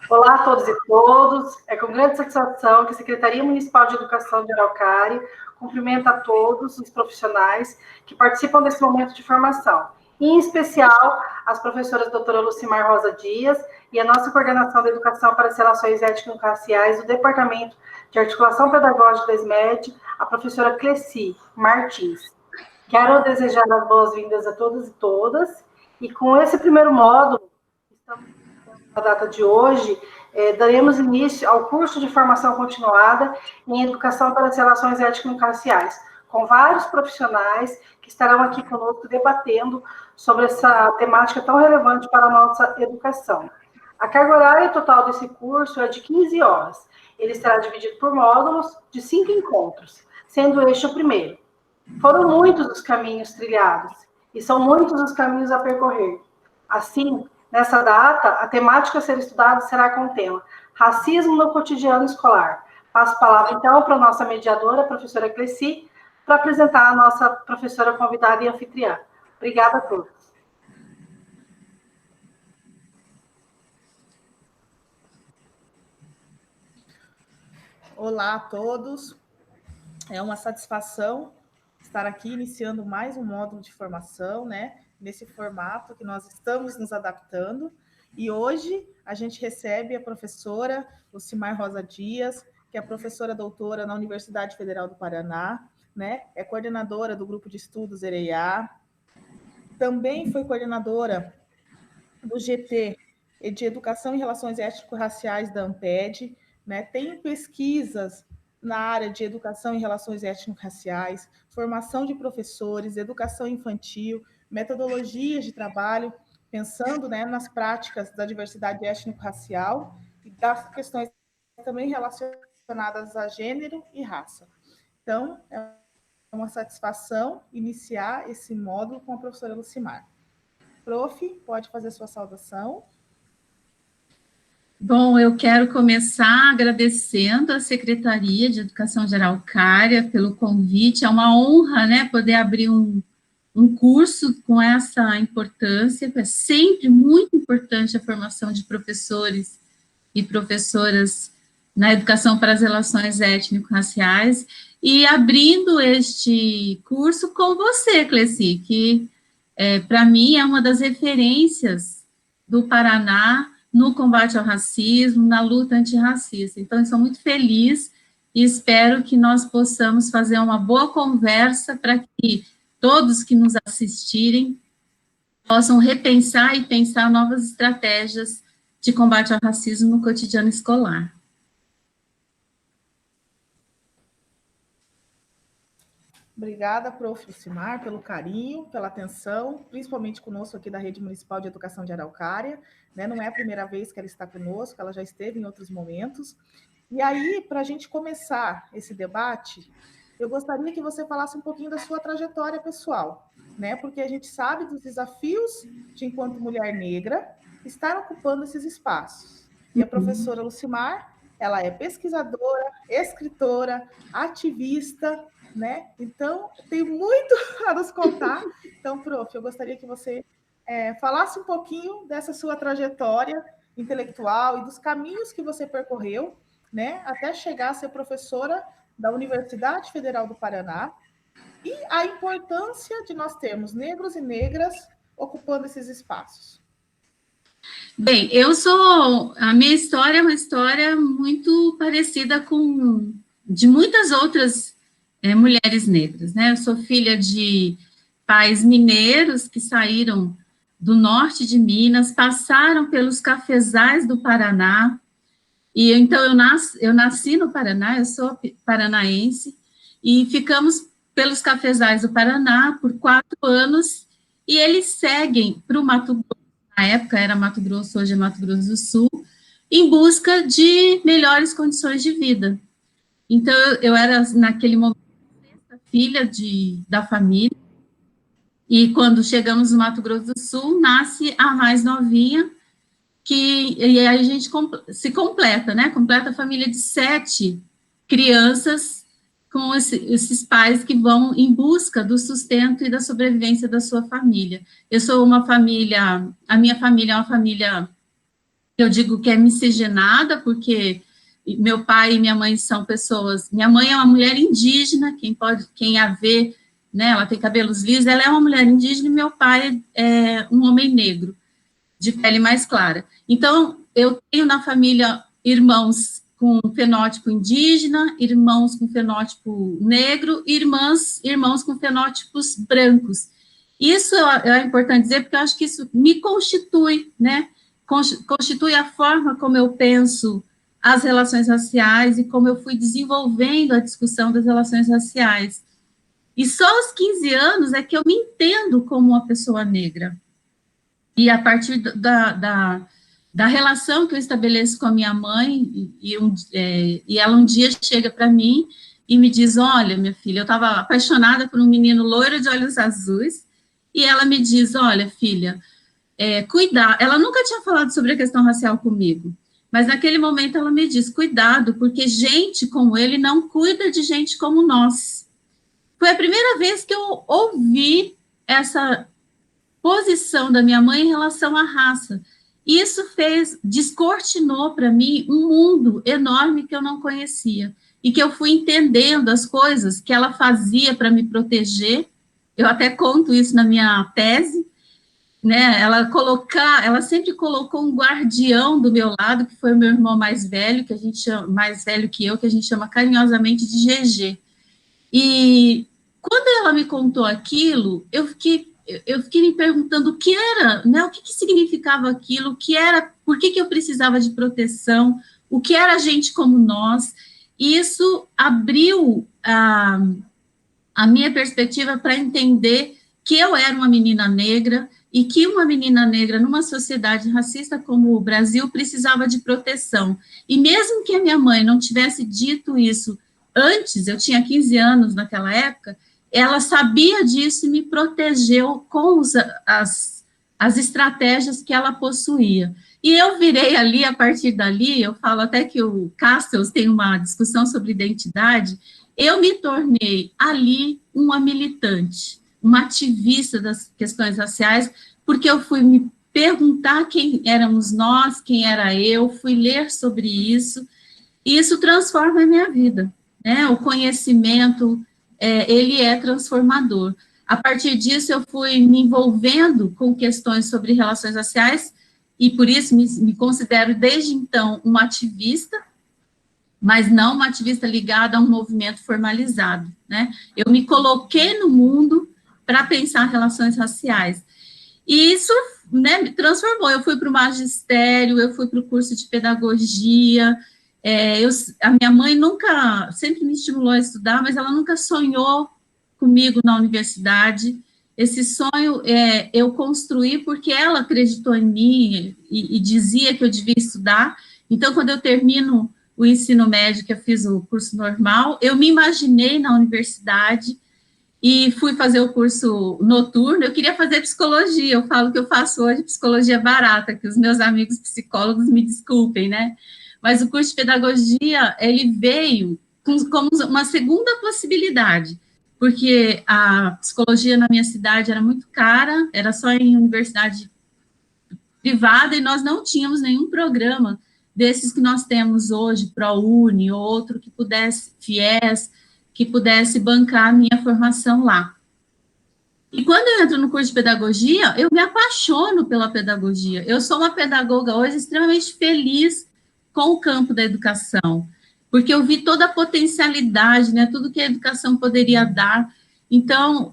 Olá a todos e todas. É com grande satisfação que a Secretaria Municipal de Educação de Araucária cumprimenta a todos os profissionais que participam desse momento de formação. Em especial, as professoras doutora Lucimar Rosa Dias e a nossa coordenação da Educação para as Relações Étnico-Raciais do Departamento de Articulação Pedagógica da SMED, a professora Cleci Martins. Quero desejar as boas-vindas a todos e todas, e com esse primeiro módulo, estamos na data de hoje, daremos início ao curso de formação continuada em Educação para as Relações Étnico-Raciais, com vários profissionais que estarão aqui conosco debatendo sobre essa temática tão relevante para a nossa educação. A carga horária total desse curso é de 15 horas. Ele será dividido por módulos de 5 encontros, sendo este o primeiro. Foram muitos os caminhos trilhados, e são muitos os caminhos a percorrer. Assim, nessa data, a temática a ser estudada será com o tema Racismo no Cotidiano Escolar. Passo a palavra, então, para a nossa mediadora, a professora Cleci, para apresentar a nossa professora convidada e anfitriã. Obrigada a todos. Olá a todos. É uma satisfação estar aqui iniciando mais um módulo de formação, né? Nesse formato que nós estamos nos adaptando. E hoje a gente recebe a professora Lucimar Rosa Dias, que é professora doutora na Universidade Federal do Paraná, né? É coordenadora do Grupo de Estudos EREA, também foi coordenadora do GT de Educação e Relações Étnico-Raciais da ANPED, né? Tem pesquisas na área de educação e relações étnico-raciais, formação de professores, educação infantil, metodologias de trabalho, pensando, né, nas práticas da diversidade étnico-racial e das questões também relacionadas a gênero e raça. Então, é uma satisfação iniciar esse módulo com a professora Lucimar. Prof, pode fazer sua saudação. Bom, eu quero começar agradecendo à Secretaria de Educação de Araucária pelo convite. É uma honra, né, poder abrir um curso com essa importância. É sempre muito importante a formação de professores e professoras na educação para as relações étnico-raciais. E abrindo este curso com você, Cleci, que para mim é uma das referências do Paraná no combate ao racismo, na luta antirracista. Então, eu sou muito feliz e espero que nós possamos fazer uma boa conversa para que todos que nos assistirem possam repensar e pensar novas estratégias de combate ao racismo no cotidiano escolar. Obrigada, prof. Lucimar, pelo carinho, pela atenção, principalmente conosco aqui da Rede Municipal de Educação de Araucária, né? Não é a primeira vez que ela está conosco, ela já esteve em outros momentos. E aí, para a gente começar esse debate, eu gostaria que você falasse um pouquinho da sua trajetória pessoal, né? Porque a gente sabe dos desafios de, enquanto mulher negra, estar ocupando esses espaços. E a professora Lucimar, ela é pesquisadora, escritora, ativista, né? Então, tem muito a nos contar. Então, prof, eu gostaria que você falasse um pouquinho dessa sua trajetória intelectual e dos caminhos que você percorreu, né, até chegar a ser professora da Universidade Federal do Paraná, e a importância de nós termos negros e negras ocupando esses espaços. Bem, a minha história é uma história muito parecida com de muitas outras mulheres negras, né? Eu sou filha de pais mineiros que saíram do norte de Minas, passaram pelos cafezais do Paraná, e então eu nasci no Paraná, eu sou paranaense, e ficamos pelos cafezais do Paraná por 4 anos, e eles seguem para o Mato Grosso, na época era Mato Grosso, hoje é Mato Grosso do Sul, em busca de melhores condições de vida. Então, eu era, naquele momento, filha da família, e quando chegamos no Mato Grosso do Sul, nasce a mais novinha, e aí a gente se completa, né? Completa a família de 7 crianças com esses pais que vão em busca do sustento e da sobrevivência da sua família. Eu sou a minha família é uma família eu digo que é miscigenada, porque meu pai e minha mãe são pessoas, minha mãe é uma mulher indígena, quem a vê, né, ela tem cabelos lisos, ela é uma mulher indígena, e meu pai é um homem negro, de pele mais clara. Então, eu tenho na família irmãos com fenótipo indígena, irmãos com fenótipo negro, irmãos com fenótipos brancos. Isso é importante dizer, porque eu acho que isso me constitui, né? Constitui a forma como eu penso as relações raciais e como eu fui desenvolvendo a discussão das relações raciais. E só aos 15 anos é que eu me entendo como uma pessoa negra. E a partir da relação que eu estabeleço com a minha mãe, e ela um dia chega para mim e me diz, olha, minha filha, eu estava apaixonada por um menino loiro de olhos azuis, e ela me diz, olha, filha, cuidar, ela nunca tinha falado sobre a questão racial comigo, mas naquele momento ela me diz, cuidado, porque gente como ele não cuida de gente como nós. Foi a primeira vez que eu ouvi essa posição da minha mãe em relação à raça. Isso descortinou para mim um mundo enorme que eu não conhecia, e que eu fui entendendo as coisas que ela fazia para me proteger. Eu até conto isso na minha tese, né? Ela sempre colocou um guardião do meu lado, que foi o meu irmão mais velho, que a gente chama, mais velho que eu, que a gente chama carinhosamente de GG. E quando ela me contou aquilo, eu fiquei me perguntando o que era, né? O que significava aquilo, o que era, por que eu precisava de proteção, o que era gente como nós. E isso abriu a minha perspectiva para entender que eu era uma menina negra, e que uma menina negra numa sociedade racista como o Brasil precisava de proteção. E mesmo que a minha mãe não tivesse dito isso antes, eu tinha 15 anos naquela época, ela sabia disso e me protegeu com as estratégias que ela possuía. E eu virei ali, a partir dali, eu falo até que o Castells tem uma discussão sobre identidade, eu me tornei ali uma militante, uma ativista das questões raciais, porque eu fui me perguntar quem éramos nós, quem era eu, fui ler sobre isso, e isso transforma a minha vida, né? O conhecimento, ele é transformador. A partir disso, eu fui me envolvendo com questões sobre relações raciais, e por isso me considero, desde então, uma ativista, mas não uma ativista ligada a um movimento formalizado, né? Eu me coloquei no mundo para pensar relações raciais. E isso, né, me transformou. Eu fui para o magistério, eu fui para o curso de pedagogia. A minha mãe sempre me estimulou a estudar, mas ela nunca sonhou comigo na universidade. Esse sonho eu construí porque ela acreditou em mim e dizia que eu devia estudar. Então, quando eu termino o ensino médio, que eu fiz o curso normal, eu me imaginei na universidade e fui fazer o curso noturno. Eu queria fazer psicologia, eu falo que eu faço hoje psicologia barata, que os meus amigos psicólogos me desculpem, né? Mas o curso de pedagogia, ele veio como uma segunda possibilidade, porque a psicologia na minha cidade era muito cara, era só em universidade privada, e nós não tínhamos nenhum programa desses que nós temos hoje, ProUni, outro que pudesse, FIES, que pudesse bancar a minha formação lá. E quando eu entro no curso de pedagogia, eu me apaixono pela pedagogia. Eu sou uma pedagoga hoje extremamente feliz com o campo da educação, porque eu vi toda a potencialidade, né, tudo que a educação poderia dar. Então,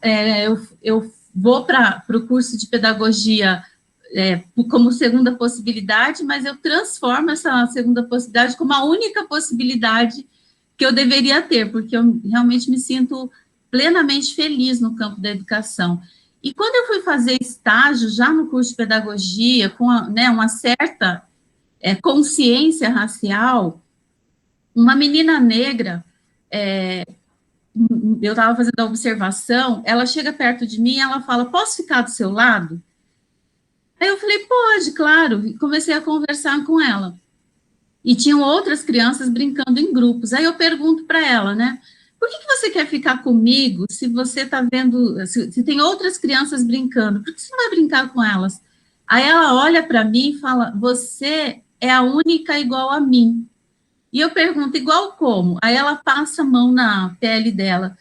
eu vou para o curso de pedagogia como segunda possibilidade, mas eu transformo essa segunda possibilidade como a única possibilidade que eu deveria ter, porque eu realmente me sinto plenamente feliz no campo da educação. E quando eu fui fazer estágio, já no curso de pedagogia, com uma certa consciência racial, uma menina negra, eu estava fazendo a observação, ela chega perto de mim e ela fala, posso ficar do seu lado? Aí eu falei, pode, claro, e comecei a conversar com ela. E tinham outras crianças brincando em grupos. Aí eu pergunto para ela, né, por que você quer ficar comigo se você está vendo, se tem outras crianças brincando, por que você não vai brincar com elas? Aí ela olha para mim e fala, você é a única igual a mim. E eu pergunto, igual como? Aí ela passa a mão na pele dela.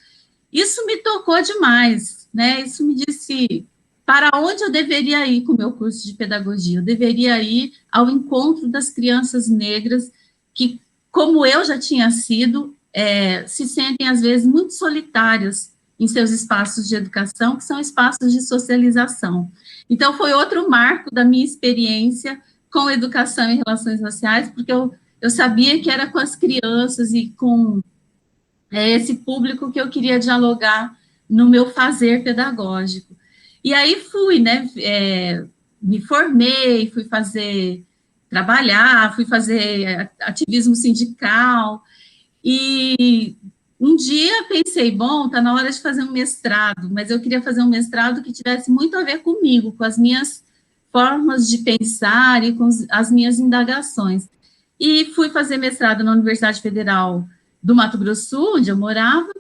Isso me tocou demais, né? Isso me disse para onde eu deveria ir com o meu curso de pedagogia. Eu deveria ir ao encontro das crianças negras que, como eu já tinha sido, se sentem, às vezes, muito solitárias em seus espaços de educação, que são espaços de socialização. Então, foi outro marco da minha experiência com educação e relações raciais, porque eu sabia que era com as crianças e com esse público que eu queria dialogar no meu fazer pedagógico. E aí fui, né, me formei, trabalhar, fui fazer ativismo sindical, e um dia pensei, bom, está na hora de fazer um mestrado, mas eu queria fazer um mestrado que tivesse muito a ver comigo, com as minhas formas de pensar e com as minhas indagações. E fui fazer mestrado na Universidade Federal do Mato Grosso do Sul, onde eu morava,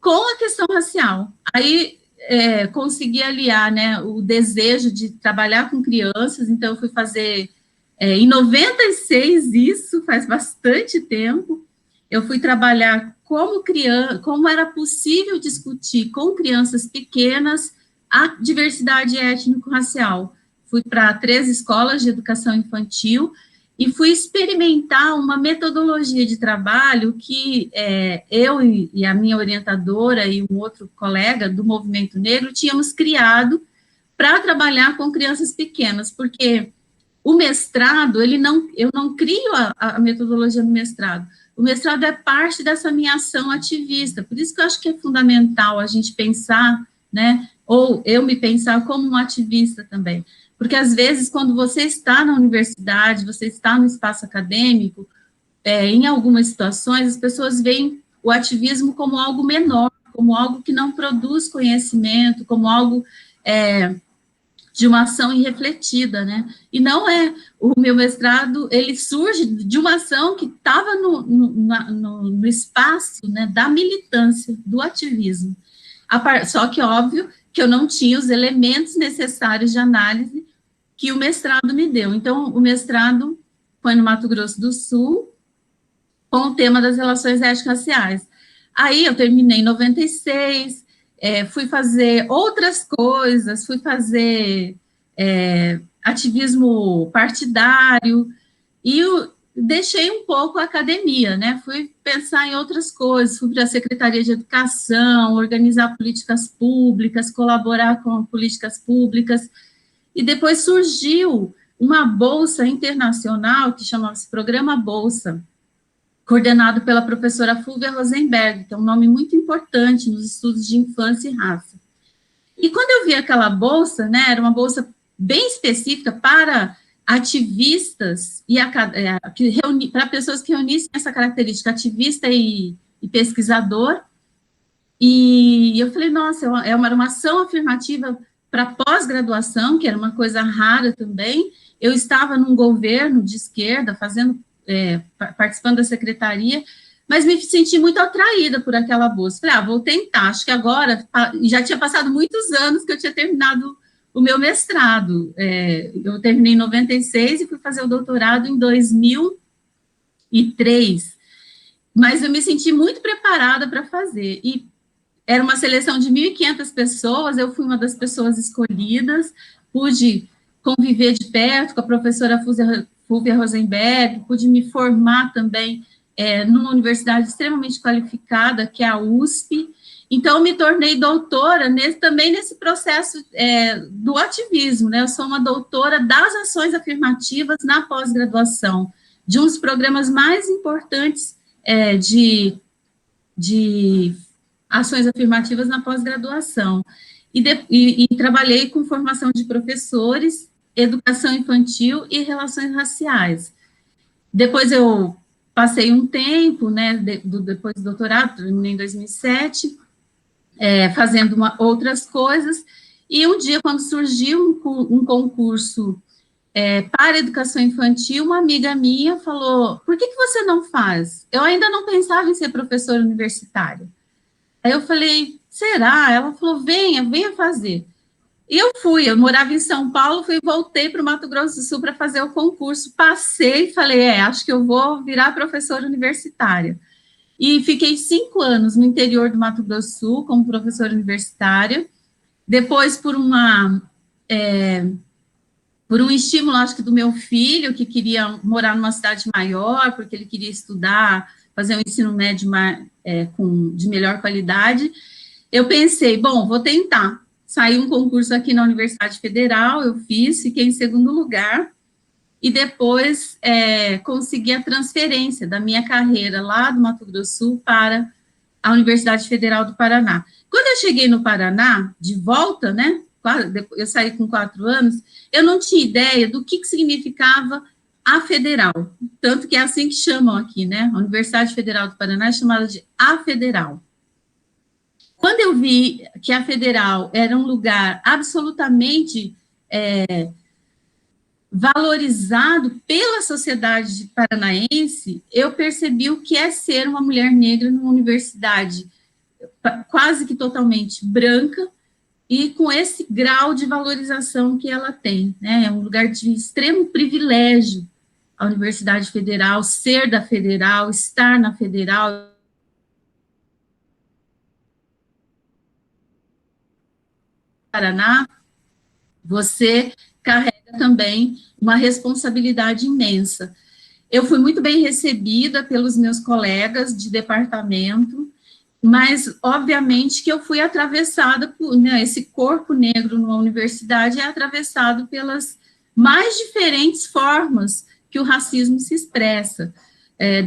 com a questão racial. Aí consegui aliar, né, o desejo de trabalhar com crianças, então eu fui fazer, em 96, isso faz bastante tempo, eu fui trabalhar como era possível discutir com crianças pequenas a diversidade étnico-racial. Fui para 3 escolas de educação infantil e fui experimentar uma metodologia de trabalho que eu e a minha orientadora e um outro colega do Movimento Negro tínhamos criado para trabalhar com crianças pequenas, porque o mestrado, eu não crio a metodologia do mestrado. O mestrado é parte dessa minha ação ativista, por isso que eu acho que é fundamental a gente pensar, né, ou eu me pensar como um ativista também, porque às vezes quando você está na universidade, você está no espaço acadêmico, em algumas situações as pessoas veem o ativismo como algo menor, como algo que não produz conhecimento, como algo de uma ação irrefletida, né? E não é. O meu mestrado, ele surge de uma ação que estava no espaço, né, da militância, do ativismo. Só que, óbvio, que eu não tinha os elementos necessários de análise que o mestrado me deu. Então, o mestrado foi no Mato Grosso do Sul, com o tema das relações étnico-raciais. Aí, eu terminei em 96, fui fazer outras coisas, fui fazer ativismo partidário, e deixei um pouco a academia, né? Fui pensar em outras coisas, fui para a Secretaria de Educação, organizar políticas públicas, colaborar com políticas públicas, e depois surgiu uma bolsa internacional que chamava-se Programa Bolsa, coordenado pela professora Fúvia Rosenberg, que é um nome muito importante nos estudos de infância e raça. E quando eu vi aquela bolsa, né, era uma bolsa bem específica para ativistas e para pessoas que reunissem essa característica, ativista e pesquisador, e eu falei, nossa, é uma ação afirmativa para pós-graduação, que era uma coisa rara também. Eu estava num governo de esquerda, participando da secretaria, mas me senti muito atraída por aquela bolsa. Falei, vou tentar, acho que agora, já tinha passado muitos anos que eu tinha terminado o meu mestrado. Eu terminei em 96 e fui fazer o doutorado em 2003, mas eu me senti muito preparada para fazer, e era uma seleção de 1.500 pessoas, eu fui uma das pessoas escolhidas, pude conviver de perto com a professora Fúvia Rosenberg, pude me formar também numa universidade extremamente qualificada, que é a USP. Então, me tornei doutora também nesse processo do ativismo, né? Eu sou uma doutora das ações afirmativas na pós-graduação, de um dos programas mais importantes de ações afirmativas na pós-graduação. E trabalhei com formação de professores, educação infantil e relações raciais. Depois eu passei um tempo, né, depois do doutorado, terminei em 2007, fazendo outras coisas, e um dia, quando surgiu um concurso para educação infantil, uma amiga minha falou, por que você não faz? Eu ainda não pensava em ser professora universitária. Aí eu falei, será? Ela falou, venha fazer. E eu morava em São Paulo, voltei para o Mato Grosso do Sul para fazer o concurso, passei e falei, acho que eu vou virar professora universitária. E fiquei 5 anos no interior do Mato Grosso do Sul como professora universitária. Depois, por um estímulo, acho que do meu filho, que queria morar numa cidade maior, porque ele queria estudar, fazer um ensino médio de melhor qualidade, eu pensei, bom, vou tentar. Saiu um concurso aqui na Universidade Federal, eu fiz, fiquei em 2º lugar, e depois consegui a transferência da minha carreira lá do Mato Grosso do Sul para a Universidade Federal do Paraná. Quando eu cheguei no Paraná, de volta, né, eu saí com 4 anos, eu não tinha ideia do que significava a Federal, tanto que é assim que chamam aqui, né, a Universidade Federal do Paraná é chamada de a Federal. Quando eu vi que a Federal era um lugar absolutamente valorizado pela sociedade paranaense, eu percebi o que é ser uma mulher negra numa universidade quase que totalmente branca e com esse grau de valorização que ela tem, né? É um lugar de extremo privilégio a Universidade Federal, ser da Federal, estar na Federal. Paraná, você carrega também uma responsabilidade imensa. Eu fui muito bem recebida pelos meus colegas de departamento, mas, obviamente, que eu fui atravessada por, né, esse corpo negro numa universidade é atravessado pelas mais diferentes formas que o racismo se expressa.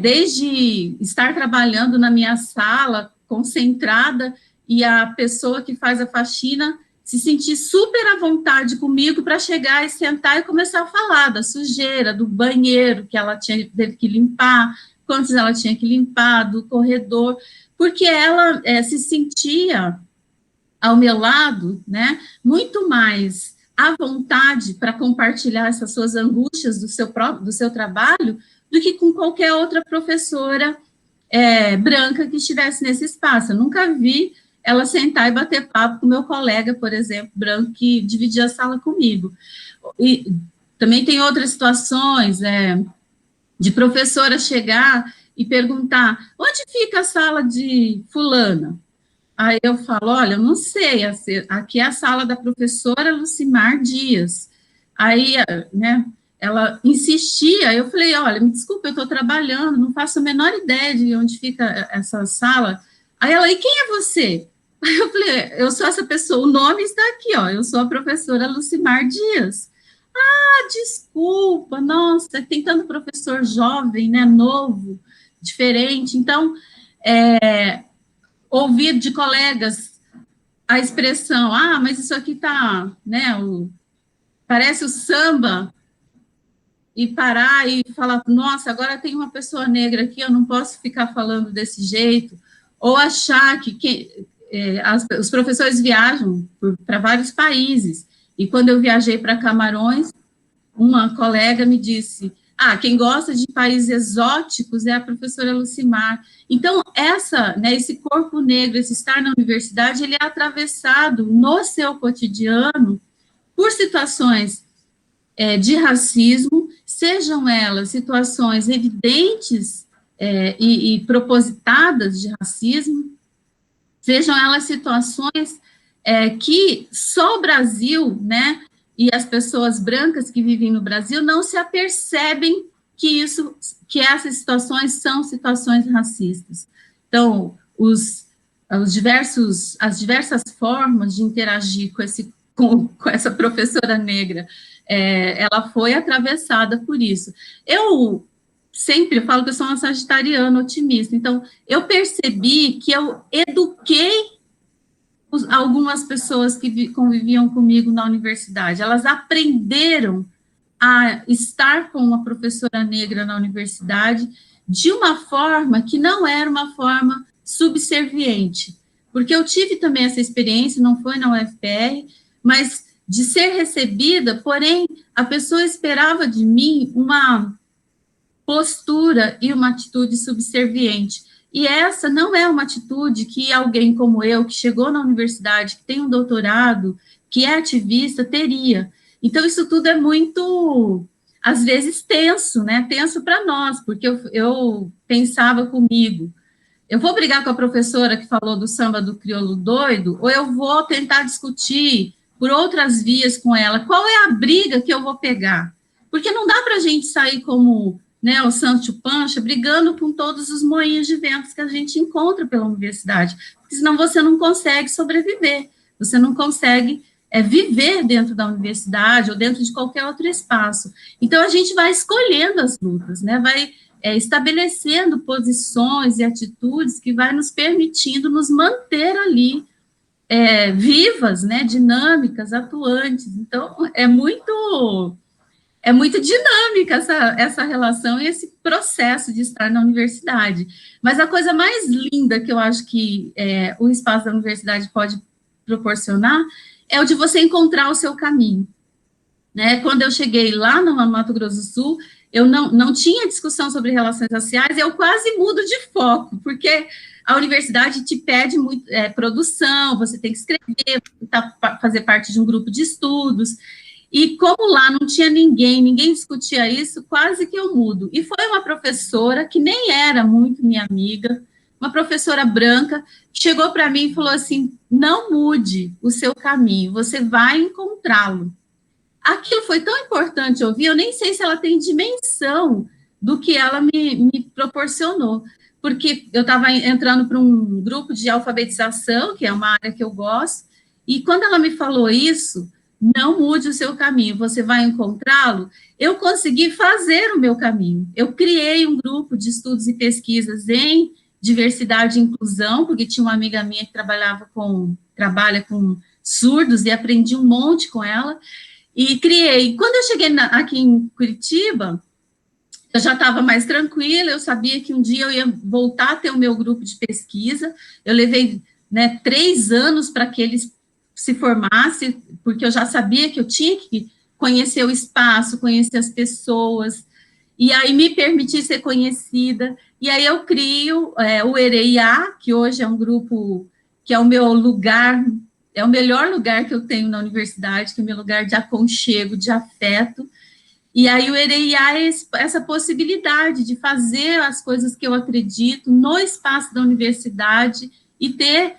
Desde estar trabalhando na minha sala, concentrada, e a pessoa que faz a faxina se sentir super à vontade comigo para chegar e sentar e começar a falar da sujeira, do banheiro que ela teve que limpar, quantos ela tinha que limpar, do corredor, porque ela se sentia ao meu lado, né, muito mais à vontade para compartilhar essas suas angústias do seu trabalho do que com qualquer outra professora branca que estivesse nesse espaço. Eu nunca vi ela sentar e bater papo com meu colega, por exemplo, branco, que dividia a sala comigo. E também tem outras situações, de professora chegar e perguntar, onde fica a sala de fulana? Aí eu falo, olha, eu não sei, aqui é a sala da professora Lucimar Dias. Aí, né, ela insistia, eu falei, olha, me desculpa, eu estou trabalhando, não faço a menor ideia de onde fica essa sala. Aí ela, e quem é você? Aí eu falei, eu sou essa pessoa, o nome está aqui, ó, eu sou a professora Lucimar Dias. Ah, desculpa, nossa, tem tanto professor jovem, né, novo, diferente, então, ouvir de colegas a expressão, mas isso aqui tá, né, parece o samba, e parar e falar, nossa, agora tem uma pessoa negra aqui, eu não posso ficar falando desse jeito, ou achar que os professores viajam para vários países, e quando eu viajei para Camarões, uma colega me disse, quem gosta de países exóticos é a professora Lucimar. Então, esse corpo negro, esse estar na universidade, ele é atravessado no seu cotidiano por situações de racismo, sejam elas situações evidentes e propositadas de racismo, sejam elas situações que só o Brasil, né, e as pessoas brancas que vivem no Brasil não se apercebem que essas situações são situações racistas. Então, as diversas formas de interagir com essa professora negra, ela foi atravessada por isso. Eu sempre falo que eu sou uma sagitariana otimista, então, eu percebi que eu eduquei algumas pessoas que conviviam comigo na universidade, elas aprenderam a estar com uma professora negra na universidade de uma forma que não era uma forma subserviente, porque eu tive também essa experiência, não foi na UFPR, mas de ser recebida, porém, a pessoa esperava de mim uma postura e uma atitude subserviente. E essa não é uma atitude que alguém como eu, que chegou na universidade, que tem um doutorado, que é ativista teria. Então, isso tudo é muito, às vezes, tenso, né? Tenso para nós, porque eu pensava comigo, eu vou brigar com a professora que falou do samba do crioulo doido, ou eu vou tentar discutir por outras vias com ela? Qual é a briga que eu vou pegar? Porque não dá para a gente sair como, né, o Sancho Pancha, brigando com todos os moinhos de ventos que a gente encontra pela universidade, porque senão você não consegue sobreviver, você não consegue viver dentro da universidade ou dentro de qualquer outro espaço. Então, a gente vai escolhendo as lutas, né, vai estabelecendo posições e atitudes que vai nos permitindo nos manter ali vivas, né, dinâmicas, atuantes. Então, é muito dinâmica essa relação e esse processo de estar na universidade. Mas a coisa mais linda que eu acho que o espaço da universidade pode proporcionar é o de você encontrar o seu caminho. Né? Quando eu cheguei lá no Mato Grosso do Sul, eu não tinha discussão sobre relações raciais, eu quase mudo de foco, porque a universidade te pede muito produção, você tem que escrever, fazer parte de um grupo de estudos, e como lá não tinha ninguém discutia isso, quase que eu mudo. E foi uma professora que nem era muito minha amiga, uma professora branca, que chegou para mim e falou assim, não mude o seu caminho, você vai encontrá-lo. Aquilo foi tão importante ouvir, eu nem sei se ela tem dimensão do que ela me proporcionou, porque eu estava entrando para um grupo de alfabetização, que é uma área que eu gosto, e quando ela me falou isso, não mude o seu caminho, você vai encontrá-lo, eu consegui fazer o meu caminho. Eu criei um grupo de estudos e pesquisas em diversidade e inclusão, porque tinha uma amiga minha que trabalha com surdos, e aprendi um monte com ela, e criei. Quando eu cheguei aqui em Curitiba, eu já estava mais tranquila, eu sabia que um dia eu ia voltar a ter o meu grupo de pesquisa, eu levei 3 anos para que eles se formasse, porque eu já sabia que eu tinha que conhecer o espaço, conhecer as pessoas, e aí me permitir ser conhecida, e aí eu crio o EREIA, que hoje é um grupo que é o meu lugar, é o melhor lugar que eu tenho na universidade, que é o meu lugar de aconchego, de afeto, e aí o EREIA é essa possibilidade de fazer as coisas que eu acredito no espaço da universidade e ter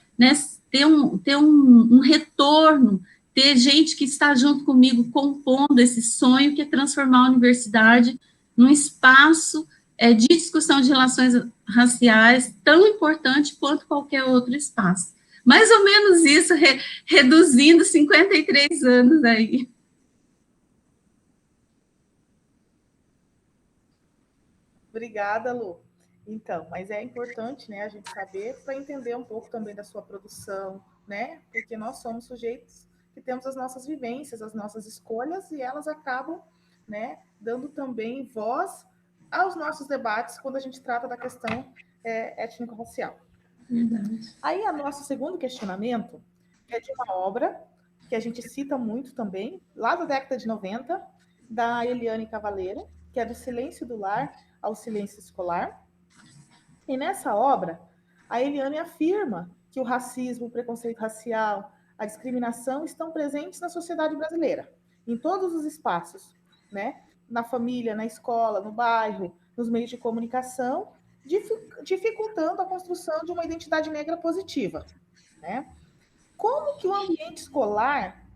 um retorno, ter gente que está junto comigo compondo esse sonho que é transformar a universidade num espaço de discussão de relações raciais tão importante quanto qualquer outro espaço. Mais ou menos isso, reduzindo 53 anos aí. Obrigada, Lu. Então, mas é importante, né, a gente saber para entender um pouco também da sua produção, né, porque nós somos sujeitos que temos as nossas vivências, as nossas escolhas, e elas acabam, né, dando também voz aos nossos debates quando a gente trata da questão étnico-racial. Aí, o nosso segundo questionamento é de uma obra que a gente cita muito também, lá da década de 90, da Eliane Cavaleira, que é Do Silêncio do Lar ao Silêncio Escolar. E nessa obra, a Eliane afirma que o racismo, o preconceito racial, a discriminação estão presentes na sociedade brasileira, em todos os espaços, né? Na família, na escola, no bairro, nos meios de comunicação, dificultando a construção de uma identidade negra positiva, né? Como que o ambiente escolar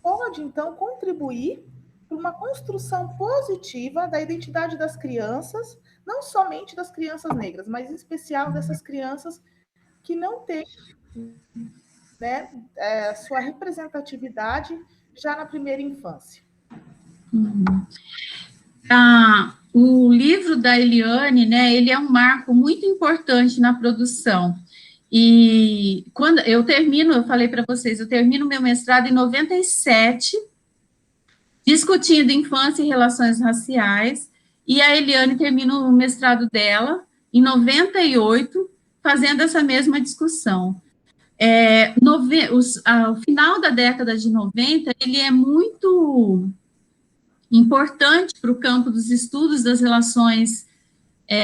pode, então, contribuir para uma construção positiva da identidade das crianças, não somente das crianças negras, mas em especial dessas crianças que não têm, né, sua representatividade já na primeira infância? O livro da Eliane, né, ele é um marco muito importante na produção. E quando eu falei para vocês, eu termino meu mestrado em 97, discutindo infância e relações raciais, e a Eliane termina o mestrado dela em 98, fazendo essa mesma discussão. O final da década de 90, ele é muito importante para o campo dos estudos das relações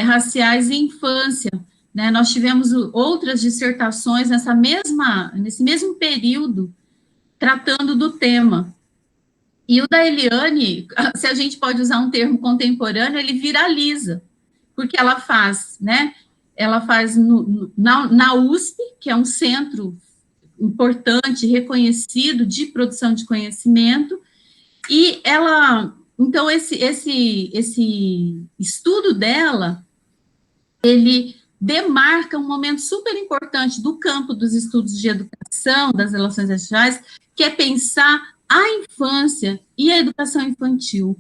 raciais e infância, né? Nós tivemos outras dissertações nesse mesmo período, tratando do tema. E o da Eliane, se a gente pode usar um termo contemporâneo, ele viraliza, porque ela faz, né? Ela faz na USP, que é um centro importante, reconhecido de produção de conhecimento, e ela, então, esse estudo dela, ele demarca um momento super importante do campo dos estudos de educação, das relações raciais, que é pensar a infância e a educação infantil.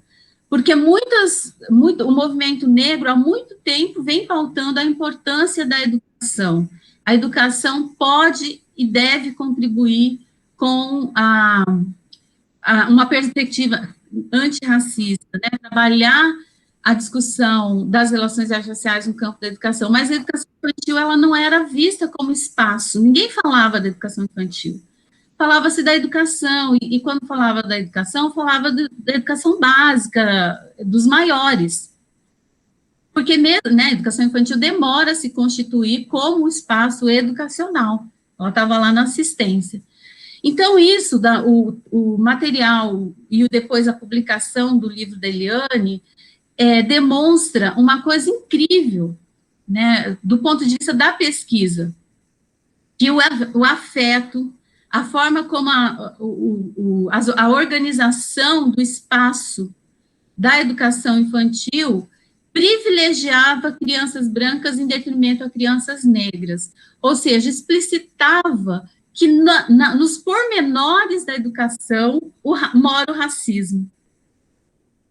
Porque o movimento negro, há muito tempo, vem pautando a importância da educação. A educação pode e deve contribuir com uma perspectiva antirracista, né? Trabalhar a discussão das relações raciais no campo da educação, mas a educação infantil, ela não era vista como espaço, ninguém falava da educação infantil. Falava-se da educação, e quando falava da educação, falava da educação básica, dos maiores. Porque mesmo, né, a educação infantil demora a se constituir como um espaço educacional. Ela estava lá na assistência. Então, isso, o material e depois a publicação do livro da Eliane, demonstra uma coisa incrível, né, do ponto de vista da pesquisa, que o afeto, a forma como a organização do espaço da educação infantil privilegiava crianças brancas em detrimento a crianças negras, ou seja, explicitava que nos pormenores da educação mora o racismo.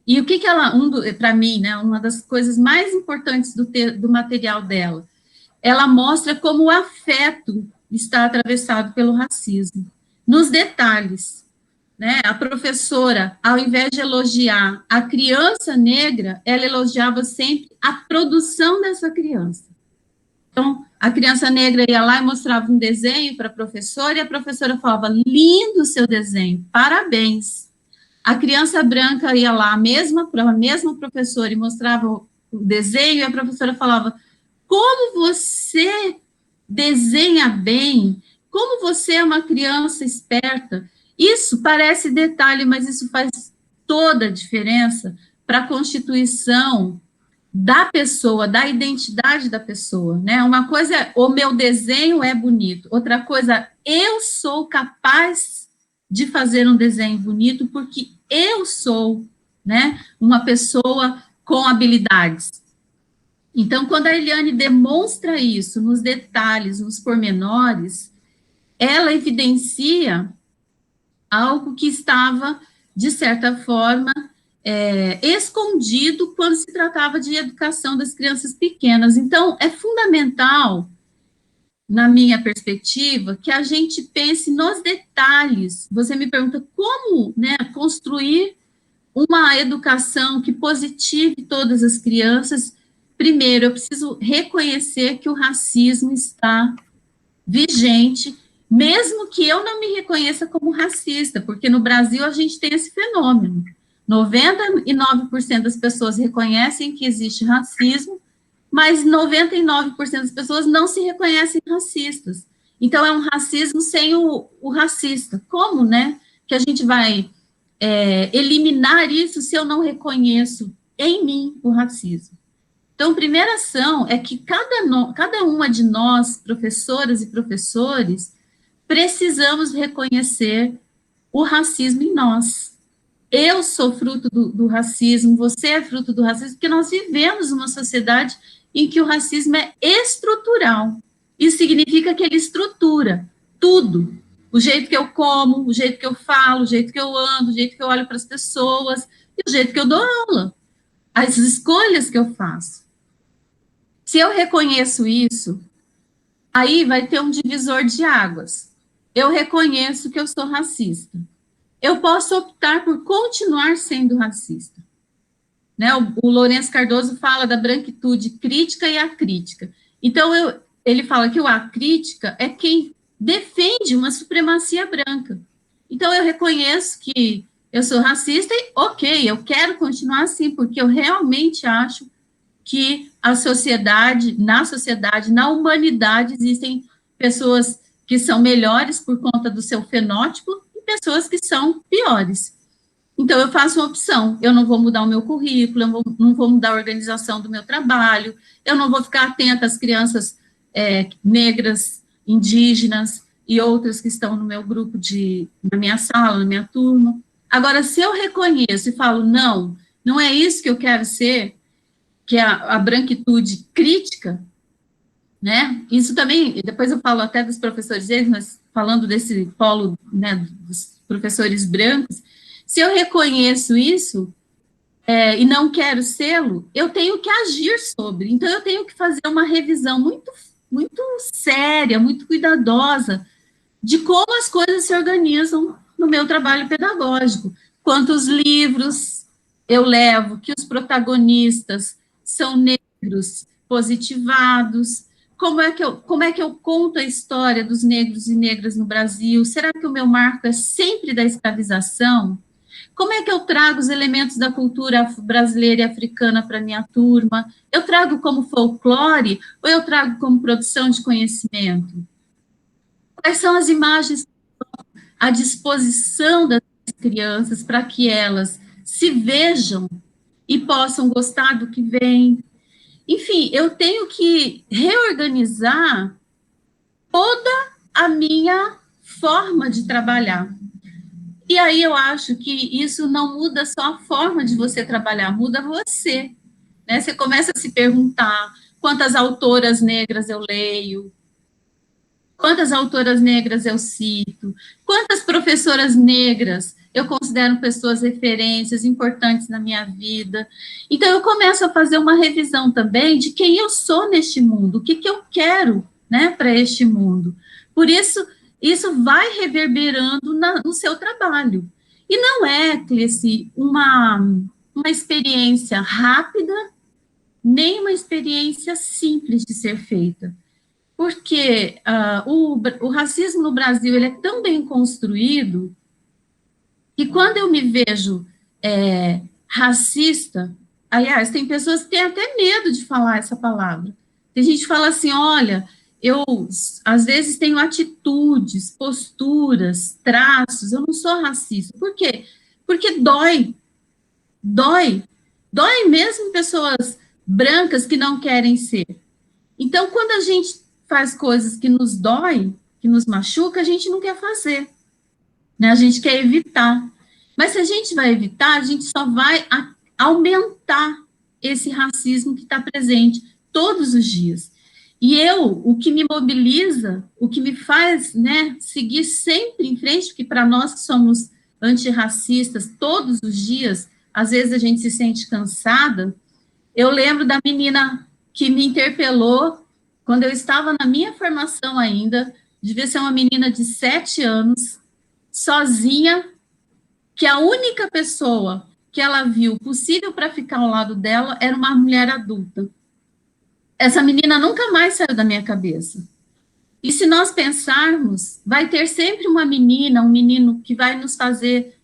E o que ela, para mim, né, uma das coisas mais importantes do material dela, ela mostra como o afeto está atravessado pelo racismo, nos detalhes, né? A professora, ao invés de elogiar a criança negra, ela elogiava sempre a produção dessa criança. Então, a criança negra ia lá e mostrava um desenho para a professora, e a professora falava, lindo o seu desenho, parabéns. A criança branca ia lá, para a mesma professora, e mostrava o desenho, e a professora falava, como você desenha bem, como você é uma criança esperta. Isso parece detalhe, mas isso faz toda a diferença para a constituição da pessoa, da identidade da pessoa, né? Uma coisa é, o meu desenho é bonito, outra coisa, eu sou capaz de fazer um desenho bonito porque eu sou, né, uma pessoa com habilidades. Então, quando a Eliane demonstra isso nos detalhes, nos pormenores, ela evidencia algo que estava, de certa forma, escondido quando se tratava de educação das crianças pequenas. Então, é fundamental, na minha perspectiva, que a gente pense nos detalhes. Você me pergunta como, né, construir uma educação que positive todas as crianças. Primeiro, eu preciso reconhecer que o racismo está vigente, mesmo que eu não me reconheça como racista, porque no Brasil a gente tem esse fenômeno. 99% das pessoas reconhecem que existe racismo, mas 99% das pessoas não se reconhecem racistas. Então, é um racismo sem o racista. Como, né, que a gente vai eliminar isso se eu não reconheço em mim o racismo? Então, a primeira ação é que cada uma de nós, professoras e professores, precisamos reconhecer o racismo em nós. Eu sou fruto do racismo, você é fruto do racismo, porque nós vivemos uma sociedade em que o racismo é estrutural. Isso significa que ele estrutura tudo. O jeito que eu como, o jeito que eu falo, o jeito que eu ando, o jeito que eu olho para as pessoas, e o jeito que eu dou aula. As escolhas que eu faço. Se eu reconheço isso, aí vai ter um divisor de águas. Eu reconheço que eu sou racista. Eu posso optar por continuar sendo racista. Né? O Lourenço Cardoso fala da branquitude crítica e acrítica. Então, ele fala que o acrítica é quem defende uma supremacia branca. Então, eu reconheço que eu sou racista e, ok, eu quero continuar assim, porque eu realmente acho que na sociedade, na humanidade, existem pessoas que são melhores por conta do seu fenótipo e pessoas que são piores. Então, eu faço uma opção, eu não vou mudar o meu currículo, não vou mudar a organização do meu trabalho, eu não vou ficar atenta às crianças negras, indígenas e outras que estão no meu grupo, na minha sala, na minha turma. Agora, se eu reconheço e falo, não é isso que eu quero ser, que é a branquitude crítica, né? Isso também, depois eu falo até dos professores deles, mas falando desse polo, né, dos professores brancos, se eu reconheço isso e não quero sê-lo, eu tenho que agir sobre. Então, eu tenho que fazer uma revisão muito, muito séria, muito cuidadosa de como as coisas se organizam no meu trabalho pedagógico. Quantos livros eu levo, que os protagonistas são negros positivados, como é que eu conto a história dos negros e negras no Brasil? Será que o meu marco é sempre da escravização? Como é que eu trago os elementos da cultura brasileira e africana para minha turma? Eu trago como folclore ou eu trago como produção de conhecimento? Quais são as imagens à disposição das crianças para que elas se vejam e possam gostar do que vem? Enfim, eu tenho que reorganizar toda a minha forma de trabalhar. E aí eu acho que isso não muda só a forma de você trabalhar, muda você, né? Você começa a se perguntar quantas autoras negras eu leio, quantas autoras negras eu cito, quantas professoras negras eu considero pessoas referências importantes na minha vida. Então, eu começo a fazer uma revisão também de quem eu sou neste mundo, o que eu quero, né, para este mundo. Por isso, isso vai reverberando no seu trabalho. E não é, Cleci, uma experiência rápida, nem uma experiência simples de ser feita. Porque o racismo no Brasil ele é tão bem construído que quando eu me vejo racista, aliás, tem pessoas que têm até medo de falar essa palavra. Tem gente que fala assim, olha, eu, às vezes, tenho atitudes, posturas, traços, eu não sou racista. Por quê? Porque dói mesmo em pessoas brancas que não querem ser. Então, quando a gente faz coisas que nos dói, que nos machuca, a gente não quer fazer, né? A gente quer evitar. Mas se a gente vai evitar, a gente só vai aumentar esse racismo que está presente todos os dias. E o que me mobiliza, o que me faz, né, seguir sempre em frente, porque para nós que somos antirracistas todos os dias, às vezes a gente se sente cansada. Eu lembro da menina que me interpelou quando eu estava na minha formação ainda, devia ser uma menina de 7 anos, sozinha, que a única pessoa que ela viu possível para ficar ao lado dela era uma mulher adulta. Essa menina nunca mais saiu da minha cabeça. E se nós pensarmos, vai ter sempre uma menina, um menino que vai nos fazer,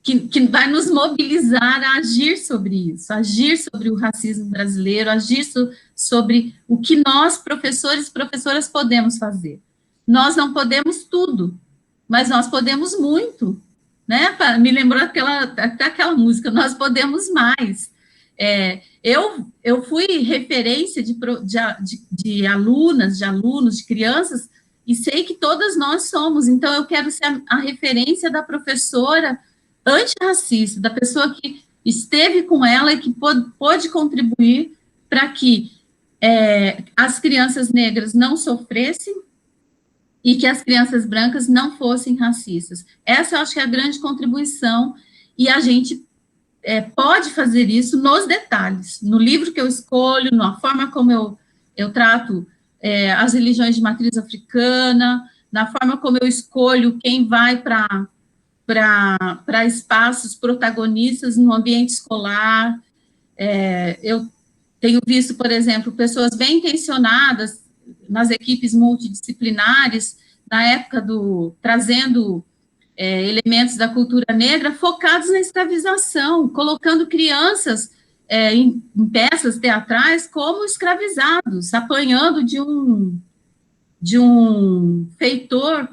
que vai nos mobilizar a agir sobre isso, agir sobre o racismo brasileiro, agir sobre o que nós, professores e professoras, podemos fazer. Nós não podemos tudo, mas nós podemos muito, né? Me lembrou até aquela música, nós podemos mais. Eu fui referência de alunas, de alunos, de crianças, e sei que todas nós somos, então eu quero ser a referência da professora antirracista, da pessoa que esteve com ela e que pôde contribuir para que as crianças negras não sofressem e que as crianças brancas não fossem racistas. Essa eu acho que é a grande contribuição, e a gente pode fazer isso nos detalhes, no livro que eu escolho, na forma como eu trato as religiões de matriz africana, na forma como eu escolho quem vai para espaços protagonistas no ambiente escolar. Eu tenho visto, por exemplo, pessoas bem intencionadas nas equipes multidisciplinares, na época trazendo elementos da cultura negra focados na escravização, colocando crianças em peças teatrais como escravizados, apanhando de um feitor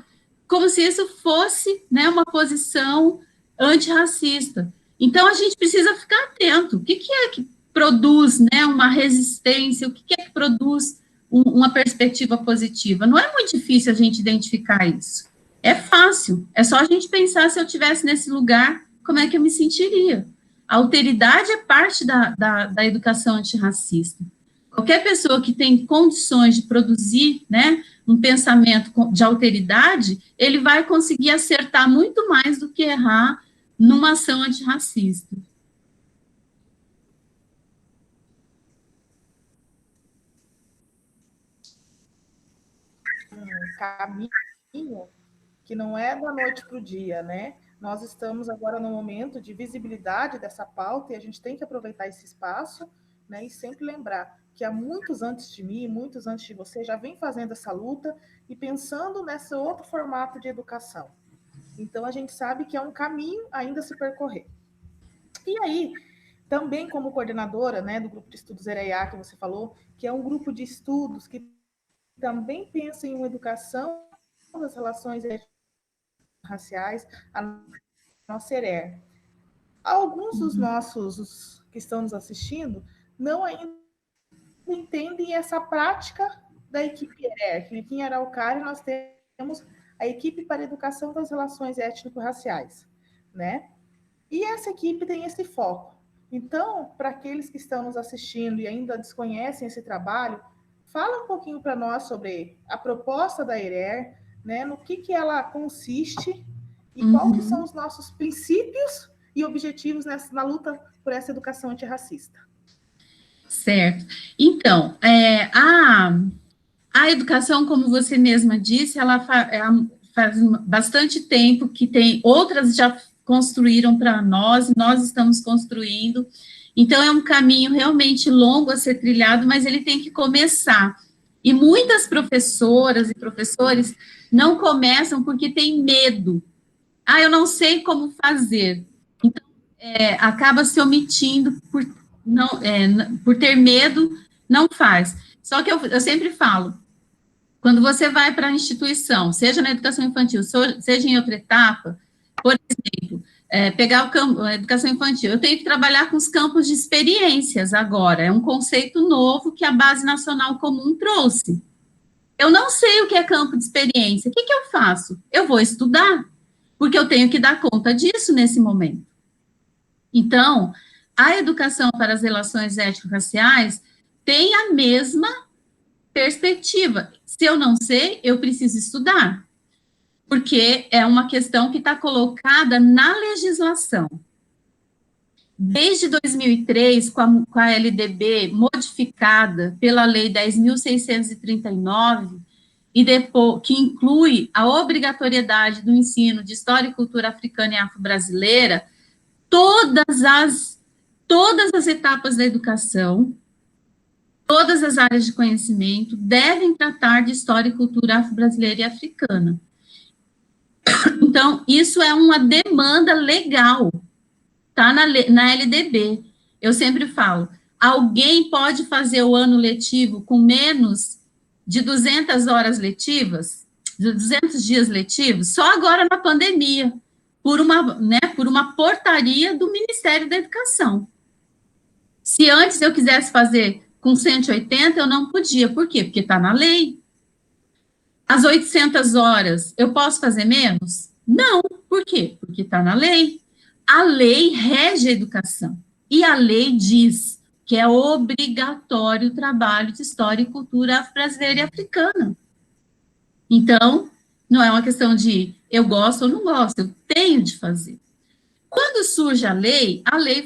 como se isso fosse, né, uma posição antirracista. Então, a gente precisa ficar atento. O que é que produz, né, uma resistência? O que é que produz uma perspectiva positiva? Não é muito difícil a gente identificar isso. É fácil. É só a gente pensar, se eu estivesse nesse lugar, como é que eu me sentiria? A alteridade é parte da educação antirracista. Qualquer pessoa que tem condições de produzir, né, um pensamento de alteridade, ele vai conseguir acertar muito mais do que errar numa ação antirracista. Um caminho que não é da noite para o dia, né? Nós estamos agora no momento de visibilidade dessa pauta e a gente tem que aproveitar esse espaço, né, e sempre lembrar que há muitos antes de mim, muitos antes de você, já vem fazendo essa luta e pensando nesse outro formato de educação. Então, a gente sabe que é um caminho ainda a se percorrer. E aí, também como coordenadora, né, do grupo de estudos EREA, que você falou, que é um grupo de estudos que também pensa em uma educação das relações raciais, a nossa ERER. Alguns dos nossos que estão nos assistindo não ainda entendem essa prática da equipe ERER, que aqui em Araucária nós temos a equipe para a educação das relações étnico-raciais, né? E essa equipe tem esse foco. Então, para aqueles que estão nos assistindo e ainda desconhecem esse trabalho, fala um pouquinho para nós sobre a proposta da ERER, né, no que ela consiste e quais que são os nossos princípios e objetivos na luta por essa educação antirracista. Certo. Então, a educação, como você mesma disse, ela faz bastante tempo que tem, outras já construíram para nós, e nós estamos construindo. Então, é um caminho realmente longo a ser trilhado, mas ele tem que começar. E muitas professoras e professores não começam porque têm medo. Eu não sei como fazer. Então, acaba se omitindo por ter medo, não faz. Só que eu sempre falo, quando você vai para a instituição, seja na educação infantil, seja em outra etapa, por exemplo, pegar a educação infantil, eu tenho que trabalhar com os campos de experiências agora, é um conceito novo que a Base Nacional Comum trouxe. Eu não sei o que é campo de experiência, o que eu faço? Eu vou estudar, porque eu tenho que dar conta disso nesse momento. Então, a educação para as relações étnico-raciais tem a mesma perspectiva. Se eu não sei, eu preciso estudar, porque é uma questão que está colocada na legislação. Desde 2003, com a LDB modificada pela Lei 10.639, e depois, que inclui a obrigatoriedade do ensino de História e Cultura Africana e Afro-Brasileira, todas as etapas da educação, todas as áreas de conhecimento devem tratar de História e Cultura Afro-Brasileira e Africana. Então, isso é uma demanda legal, tá na LDB. Eu sempre falo, alguém pode fazer o ano letivo com menos de 200 horas letivas, de 200 dias letivos, só agora na pandemia, por uma portaria do Ministério da Educação. Se antes eu quisesse fazer com 180, eu não podia. Por quê? Porque está na lei. As 800 horas, eu posso fazer menos? Não. Por quê? Porque está na lei. A lei rege a educação. E a lei diz que é obrigatório o trabalho de História e Cultura Afro-Brasileira e Africana. Então, não é uma questão de eu gosto ou não gosto, eu tenho de fazer. Quando surge a lei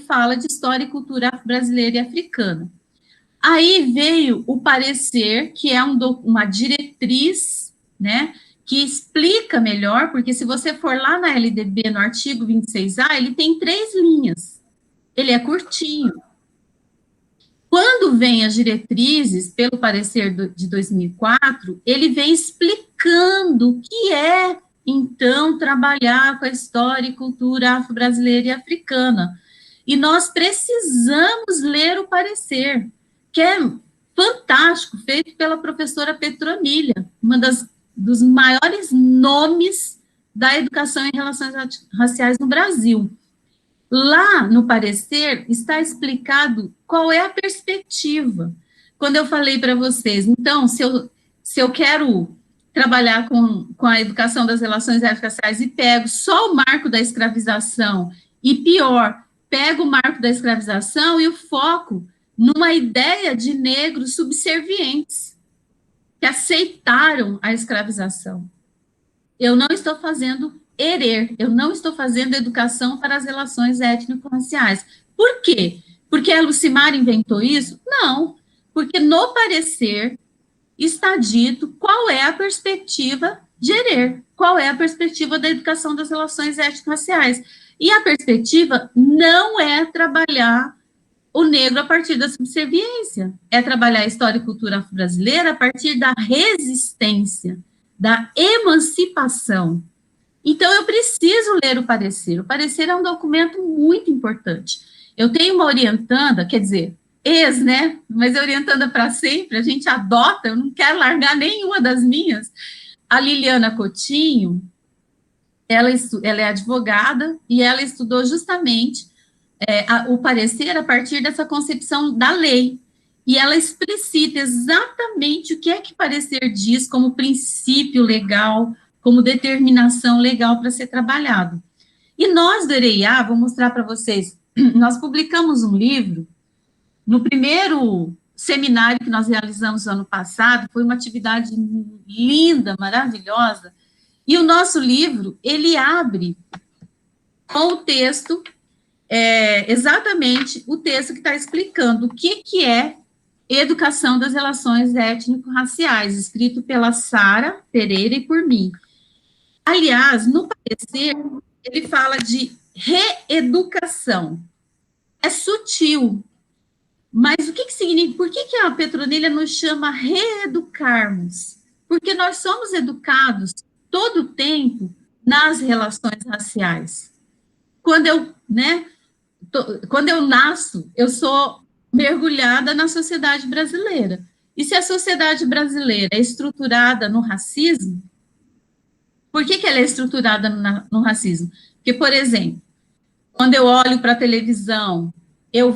fala de História e Cultura Afro-Brasileira e Africana. Aí veio o parecer, que é uma diretriz, né, que explica melhor, porque se você for lá na LDB, no artigo 26A, ele tem 3 linhas. Ele é curtinho. Quando vem as diretrizes, pelo parecer de 2004, ele vem explicando o que é, então, trabalhar com a história e cultura afro-brasileira e africana. E nós precisamos ler o parecer, que é fantástico, feito pela professora Petronília, uma das dos maiores nomes da educação em relações raciais no Brasil. Lá no parecer está explicado qual é a perspectiva. Quando eu falei para vocês, então, se eu quero trabalhar com a educação das relações étnico-raciais e pego só o marco da escravização, e pior, pego o marco da escravização e o foco numa ideia de negros subservientes, que aceitaram a escravização. Eu não estou fazendo eu não estou fazendo educação para as relações étnico-raciais. Por quê? Porque a Lucimar inventou isso? Não, porque no parecer está dito qual é a perspectiva de Herer, qual é a perspectiva da educação das relações étnico-raciais. E a perspectiva não é trabalhar o negro a partir da subserviência, é trabalhar a história e cultura afro-brasileira a partir da resistência, da emancipação. Então, eu preciso ler o parecer. O parecer é um documento muito importante. Eu tenho uma orientanda, quer dizer, né? Mas orientanda para sempre, a gente adota, eu não quero largar nenhuma das minhas. A Liliana Coutinho, ela é advogada e ela estudou justamente o parecer a partir dessa concepção da lei. E ela explicita exatamente o que é que parecer diz como princípio legal, como determinação legal para ser trabalhado. E nós do EREIA, vou mostrar para vocês, nós publicamos um livro, no primeiro seminário que nós realizamos no ano passado, foi uma atividade linda, maravilhosa, e o nosso livro, ele abre com o texto, exatamente o texto que está explicando o que é Educação das Relações Étnico-Raciais, escrito pela Sara Pereira e por mim. Aliás, no parecer, ele fala de reeducação. É sutil, mas o que significa? Por que a Petronilha nos chama reeducarmos? Porque nós somos educados todo o tempo nas relações raciais. Quando eu nasço, eu sou mergulhada na sociedade brasileira. E se a sociedade brasileira é estruturada no racismo, por que ela é estruturada no racismo? Porque, por exemplo, quando eu olho para a televisão, eu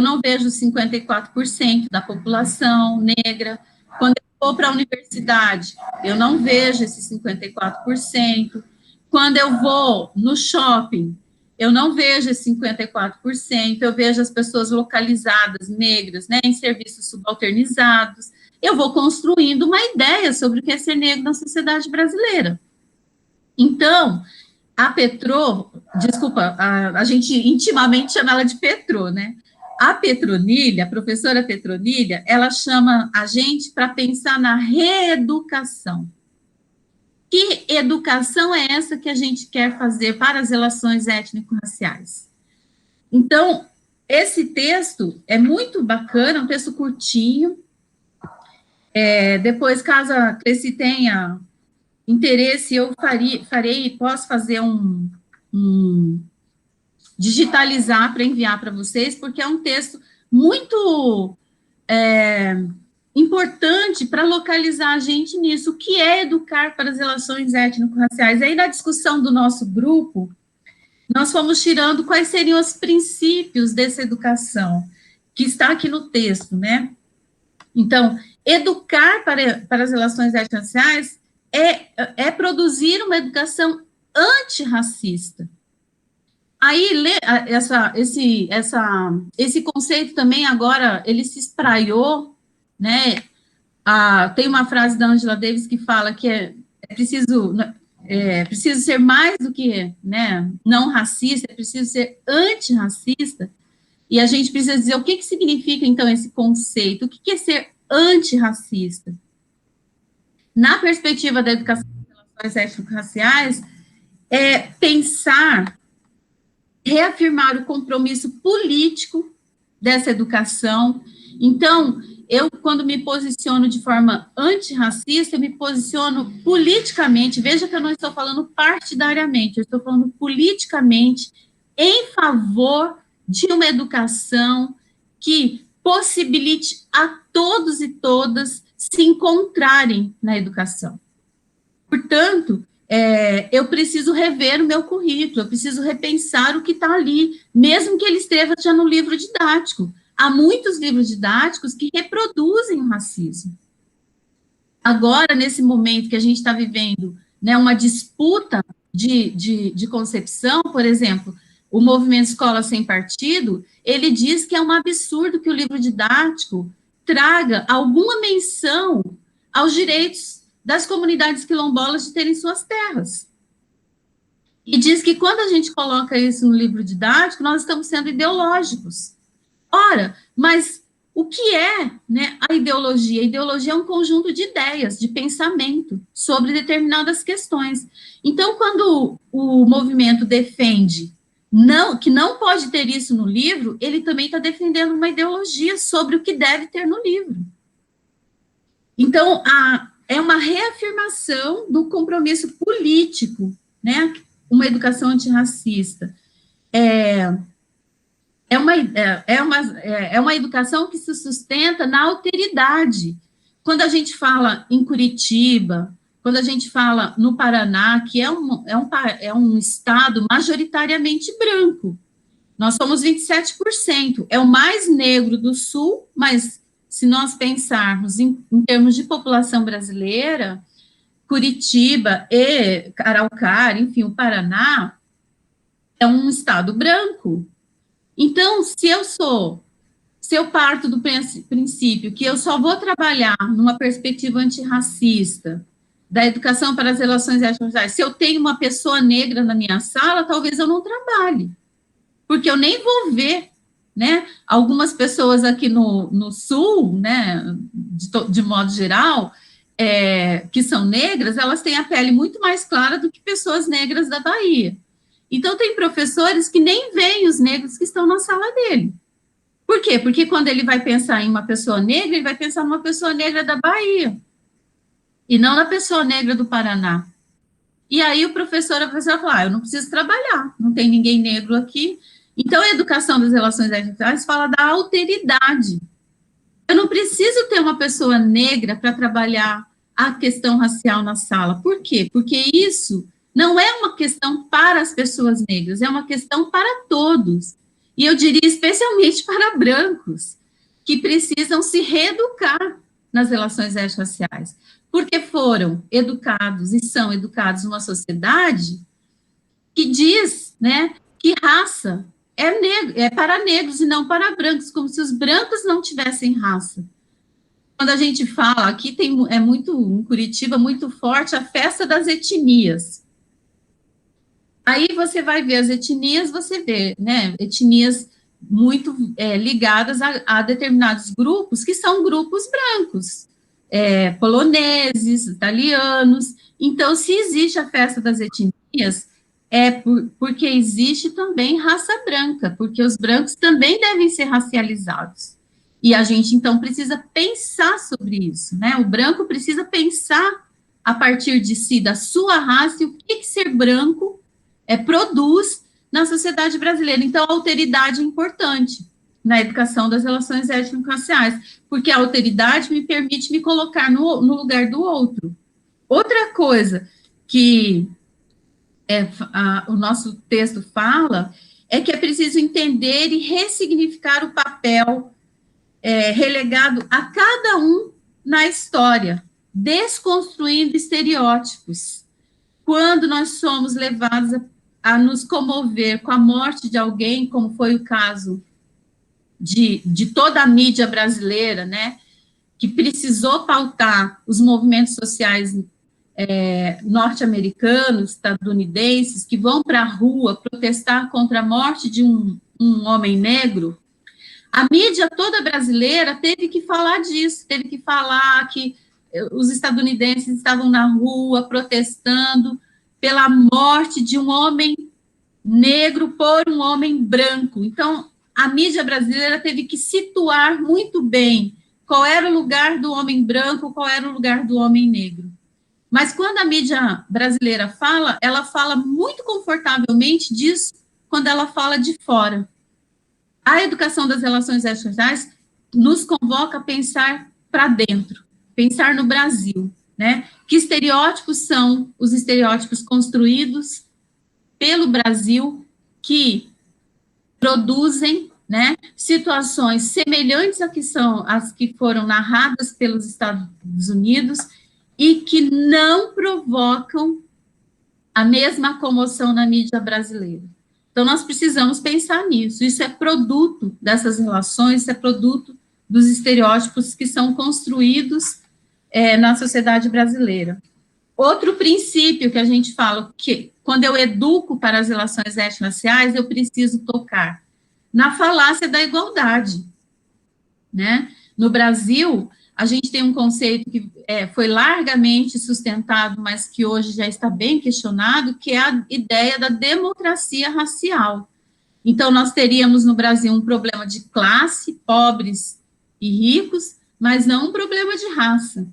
não vejo 54% da população negra. Quando eu vou para a universidade, eu não vejo esse 54%. Quando eu vou no shopping, eu não vejo esse 54%, eu vejo as pessoas localizadas, negras, né, em serviços subalternizados. Eu vou construindo uma ideia sobre o que é ser negro na sociedade brasileira. Então, a Petro, desculpa, a gente intimamente chama ela de Petro, né? A Petronilha, a professora Petronilha, ela chama a gente para pensar na reeducação. Que educação é essa que a gente quer fazer para as relações étnico-raciais? Então, esse texto é muito bacana, um texto curtinho. Depois, caso a Cleci tenha interesse, eu posso fazer digitalizar para enviar para vocês, porque é um texto muito importante para localizar a gente nisso, o que é educar para as relações étnico-raciais. Aí, na discussão do nosso grupo, nós fomos tirando quais seriam os princípios dessa educação, que está aqui no texto, né? Então, educar para as relações étnico-raciais é produzir uma educação antirracista. Aí, esse conceito também agora, ele se espraiou, né? Tem uma frase da Angela Davis que fala que é preciso ser mais do que, né, não racista, é preciso ser antirracista, e a gente precisa dizer o que significa, então, esse conceito, o que é ser antirracista? Na perspectiva da educação das relações étnico-raciais, é pensar, reafirmar o compromisso político dessa educação. Então, eu, quando me posiciono de forma antirracista, eu me posiciono politicamente, veja que eu não estou falando partidariamente, eu estou falando politicamente em favor de uma educação que possibilite a todos e todas se encontrarem na educação. Portanto, eu preciso rever o meu currículo, eu preciso repensar o que está ali, mesmo que ele esteja já no livro didático. Há muitos livros didáticos que reproduzem o racismo. Agora, nesse momento que a gente está vivendo, né, uma disputa de concepção, por exemplo, o movimento Escola Sem Partido, ele diz que é um absurdo que o livro didático traga alguma menção aos direitos das comunidades quilombolas de terem suas terras. E diz que quando a gente coloca isso no livro didático, nós estamos sendo ideológicos. Ora, mas o que é, né, a ideologia? A ideologia é um conjunto de ideias, de pensamento sobre determinadas questões. Então, quando o movimento defende que não pode ter isso no livro, ele também está defendendo uma ideologia sobre o que deve ter no livro. Então, é uma reafirmação do compromisso político, né? Uma educação antirracista. É uma educação que se sustenta na alteridade. Quando a gente fala em Curitiba, quando a gente fala no Paraná, que é um estado majoritariamente branco, nós somos 27%, é o mais negro do Sul, mas se nós pensarmos em termos de população brasileira, Curitiba e Araucária, enfim, o Paraná, é um estado branco. Então, se eu parto do princípio que eu só vou trabalhar numa perspectiva antirracista, da educação para as relações étnico-raciais, se eu tenho uma pessoa negra na minha sala, talvez eu não trabalhe, porque eu nem vou ver, né, algumas pessoas aqui no Sul, né, de modo geral, que são negras, elas têm a pele muito mais clara do que pessoas negras da Bahia. Então, tem professores que nem veem os negros que estão na sala dele. Por quê? Porque quando ele vai pensar em uma pessoa negra, ele vai pensar numa pessoa negra da Bahia, e não na pessoa negra do Paraná. E aí a professora vai falar, eu não preciso trabalhar, não tem ninguém negro aqui. Então, a educação das relações étnicas fala da alteridade. Eu não preciso ter uma pessoa negra para trabalhar a questão racial na sala. Por quê? Porque isso não é uma questão para as pessoas negras, é uma questão para todos. E eu diria especialmente para brancos, que precisam se reeducar nas relações étnico-raciais, porque foram educados e são educados numa sociedade que diz, né, que raça é para negros e não para brancos, como se os brancos não tivessem raça. Quando a gente fala, aqui muito, em Curitiba, muito forte a festa das etnias. Aí você vai ver as etnias, você vê, né, etnias muito ligadas a determinados grupos, que são grupos brancos, poloneses, italianos. Então, se existe a festa das etnias, porque existe também raça branca, porque os brancos também devem ser racializados. E a gente, então, precisa pensar sobre isso, né? O branco precisa pensar a partir de si, da sua raça, e o que ser branco produz na sociedade brasileira. Então, a alteridade é importante na educação das relações étnico-raciais, porque a alteridade me permite me colocar no lugar do outro. Outra coisa que o nosso texto fala é que é preciso entender e ressignificar o papel relegado a cada um na história, desconstruindo estereótipos. Quando nós somos levados a nos comover com a morte de alguém, como foi o caso de toda a mídia brasileira, né, que precisou pautar os movimentos sociais norte-americanos, estadunidenses, que vão para a rua protestar contra a morte de um homem negro, a mídia toda brasileira teve que falar disso, teve que falar que os estadunidenses estavam na rua protestando pela morte de um homem negro por um homem branco. Então, a mídia brasileira teve que situar muito bem qual era o lugar do homem branco, qual era o lugar do homem negro. Mas quando a mídia brasileira fala, ela fala muito confortavelmente disso quando ela fala de fora. A educação das relações étnico-raciais nos convoca a pensar para dentro, pensar no Brasil, né? Que estereótipos são os estereótipos construídos pelo Brasil que produzem, né, situações semelhantes às que foram narradas pelos Estados Unidos e que não provocam a mesma comoção na mídia brasileira. Então, nós precisamos pensar nisso. Isso é produto dessas relações, isso é produto dos estereótipos que são construídos na sociedade brasileira. Outro princípio que a gente fala, que quando eu educo para as relações étnico-raciais, eu preciso tocar na falácia da igualdade, né? No Brasil, a gente tem um conceito que foi largamente sustentado, mas que hoje já está bem questionado, que é a ideia da democracia racial. Então, nós teríamos no Brasil um problema de classe, pobres e ricos, mas não um problema de raça.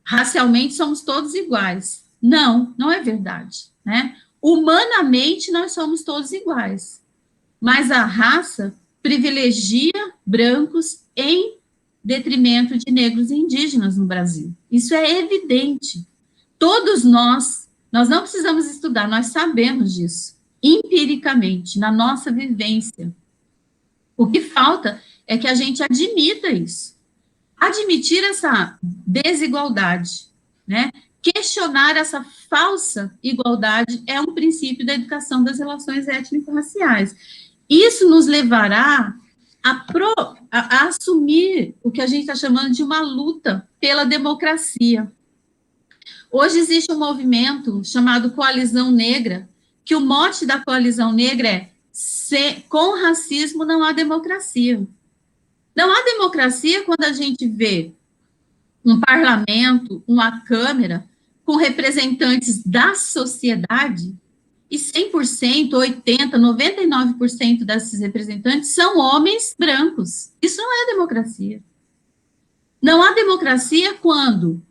Racialmente somos todos iguais. Não, não é verdade, né? Humanamente nós somos todos iguais, mas a raça privilegia brancos em detrimento de negros e indígenas no Brasil. Isso é evidente. Todos nós não precisamos estudar, nós sabemos disso, empiricamente, na nossa vivência. O que falta é que a gente admita isso. Admitir essa desigualdade, né? Questionar essa falsa igualdade é um princípio da educação das relações étnico-raciais. Isso nos levará a assumir o que a gente está chamando de uma luta pela democracia. Hoje existe um movimento chamado Coalizão Negra, que o mote da Coalizão Negra é com racismo não há democracia. Não há democracia quando a gente vê um parlamento, uma Câmara, com representantes da sociedade, e 100%, 80%, 99% desses representantes são homens brancos. Isso não é democracia. Não há democracia quando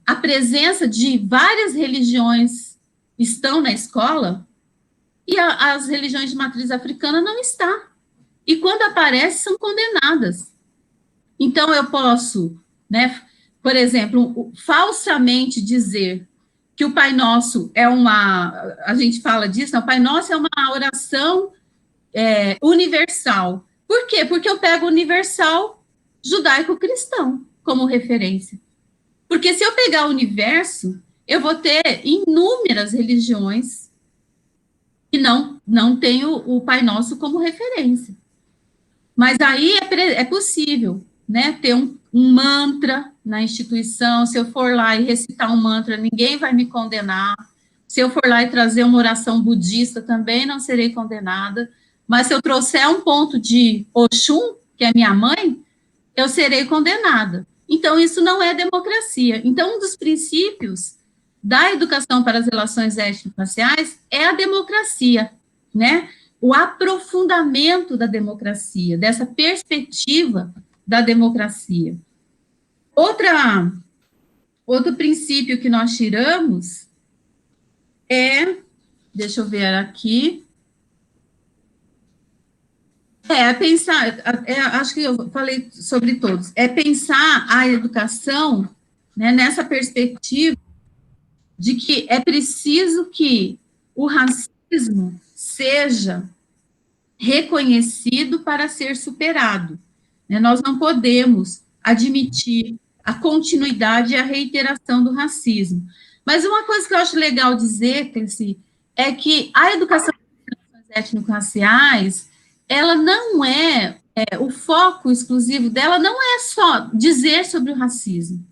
a presença de várias religiões estão na escola e as religiões de matriz africana não estão. E quando aparecem, são condenadas. Então, eu posso, né, por exemplo, falsamente dizer que o Pai Nosso é a gente fala disso, o Pai Nosso é uma oração universal. Por quê? Porque eu pego o universal judaico-cristão como referência. Porque se eu pegar o universo, eu vou ter inúmeras religiões que não tem o Pai Nosso como referência. Mas aí é possível, né, ter um mantra na instituição. Se eu for lá e recitar um mantra, ninguém vai me condenar. Se eu for lá e trazer uma oração budista, também não serei condenada. Mas se eu trouxer um ponto de Oxum, que é minha mãe, eu serei condenada. Então, isso não é democracia. Então, um dos princípios da educação para as relações étnico-raciais é a democracia, né? O aprofundamento da democracia, dessa perspectiva da democracia. Outro princípio que nós tiramos deixa eu ver aqui, pensar, acho que eu falei sobre todos, pensar a educação, né, nessa perspectiva de que é preciso que o racismo seja reconhecido para ser superado. Né? Nós não podemos admitir a continuidade e a reiteração do racismo. Mas uma coisa que eu acho legal dizer, Cleci, é que a educação étnico-raciais, ela não o foco exclusivo dela não é só dizer sobre o racismo.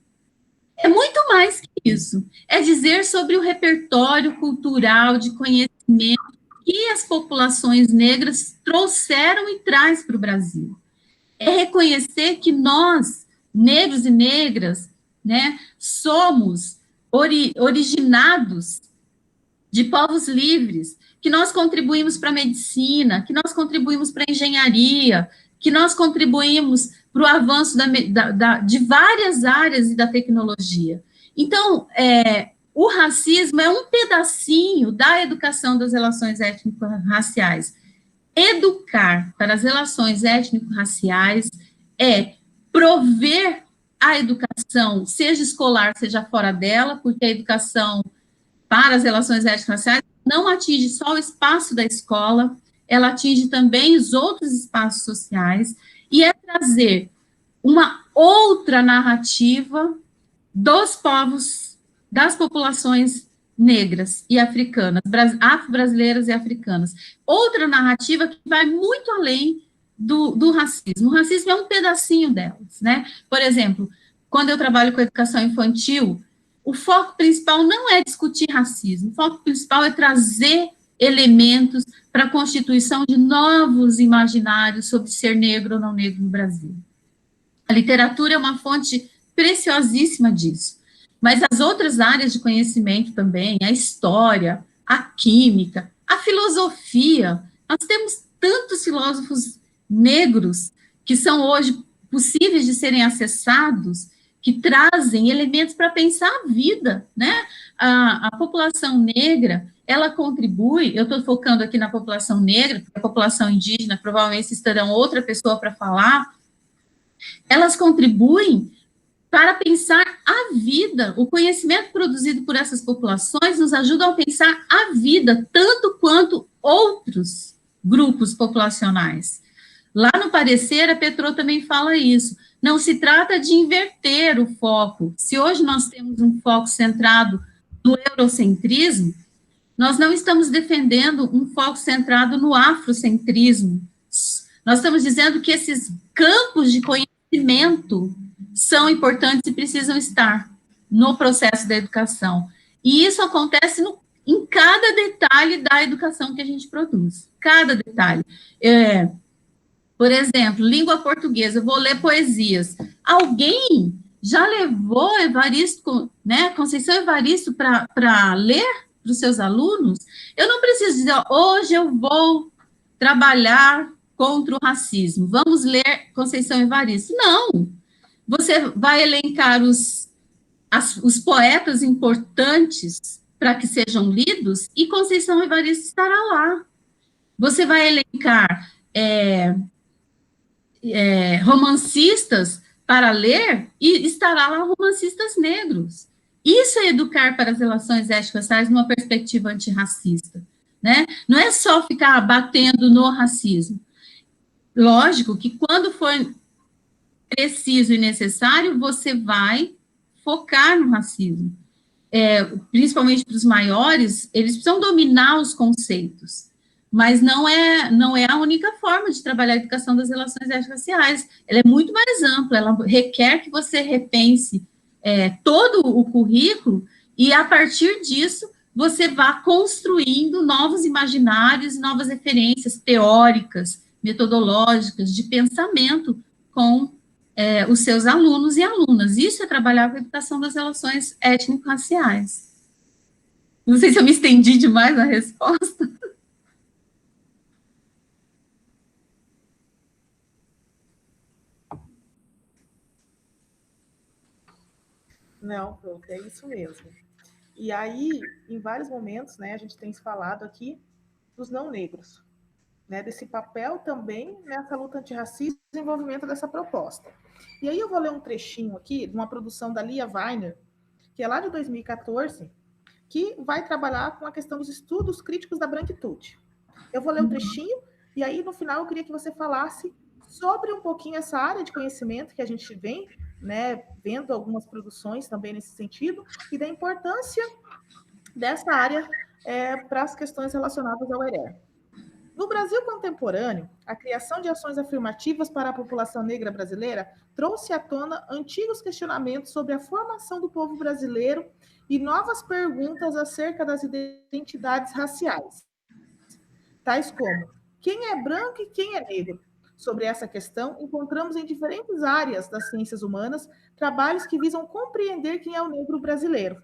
É muito mais que isso. É dizer sobre o repertório cultural de conhecimento que as populações negras trouxeram e traz para o Brasil. É reconhecer que nós, negros e negras, né, somos originados de povos livres, que nós contribuímos para a medicina, que nós contribuímos para a engenharia, que nós contribuímos para o avanço de várias áreas e da tecnologia. Então, o racismo é um pedacinho da educação das relações étnico-raciais. Educar para as relações étnico-raciais é prover a educação, seja escolar, seja fora dela, porque a educação para as relações étnico-raciais não atinge só o espaço da escola, ela atinge também os outros espaços sociais, e é trazer uma outra narrativa dos povos, das populações negras e africanas, afro-brasileiras e africanas. Outra narrativa que vai muito além do racismo. O racismo é um pedacinho delas, né? Por exemplo, quando eu trabalho com educação infantil, o foco principal não é discutir racismo, o foco principal é trazer elementos para a constituição de novos imaginários sobre ser negro ou não negro no Brasil. A literatura é uma fonte preciosíssima disso. Mas as outras áreas de conhecimento também, a história, a química, a filosofia, nós temos tantos filósofos negros que são hoje possíveis de serem acessados, que trazem elementos para pensar a vida, né? A população negra, ela contribui, eu estou focando aqui na população negra, porque a população indígena, provavelmente terão outra pessoa para falar, elas contribuem para pensar a vida. O conhecimento produzido por essas populações nos ajuda a pensar a vida, tanto quanto outros grupos populacionais. Lá no parecer, a Petrô também fala isso. Não se trata de inverter o foco. Se hoje nós temos um foco centrado no eurocentrismo, nós não estamos defendendo um foco centrado no afrocentrismo. Nós estamos dizendo que esses campos de conhecimento são importantes e precisam estar no processo da educação. E isso acontece em cada detalhe da educação que a gente produz. Cada detalhe. Por exemplo, língua portuguesa, eu vou ler poesias. Alguém já levou Evaristo, né, Conceição Evaristo para ler para os seus alunos? Eu não preciso dizer, hoje eu vou trabalhar contra o racismo, vamos ler Conceição Evaristo. Não! Você vai elencar os poetas importantes para que sejam lidos, e Conceição Evaristo estará lá. Você vai elencar romancistas para ler, e estará lá romancistas negros. Isso é educar para as relações étnico-raciais numa perspectiva antirracista, né? Não é só ficar batendo no racismo. Lógico que quando for preciso e necessário, você vai focar no racismo. Principalmente para os maiores, eles precisam dominar os conceitos, mas não é a única forma de trabalhar a educação das relações étnico-raciais. Ela é muito mais ampla, ela requer que você repense todo o currículo, e a partir disso você vá construindo novos imaginários, novas referências teóricas, metodológicas, de pensamento com os seus alunos e alunas. Isso é trabalhar com a educação das relações étnico-raciais. Não sei se eu me estendi demais na resposta. Não, pronto, é isso mesmo. E aí, em vários momentos, né, a gente tem falado aqui dos não negros, né, desse papel também nessa luta antirracista e desenvolvimento dessa proposta. E aí eu vou ler um trechinho aqui de uma produção da Lia Weiner, que é lá de 2014, que vai trabalhar com a questão dos estudos críticos da branquitude. Eu vou ler um trechinho, e aí no final eu queria que você falasse sobre um pouquinho essa área de conhecimento que a gente vem, né, vendo algumas produções também nesse sentido, e da importância dessa área para as questões relacionadas ao ERE. No Brasil contemporâneo, a criação de ações afirmativas para a população negra brasileira trouxe à tona antigos questionamentos sobre a formação do povo brasileiro e novas perguntas acerca das identidades raciais, tais como quem é branco e quem é negro. Sobre essa questão, encontramos em diferentes áreas das ciências humanas trabalhos que visam compreender quem é o negro brasileiro.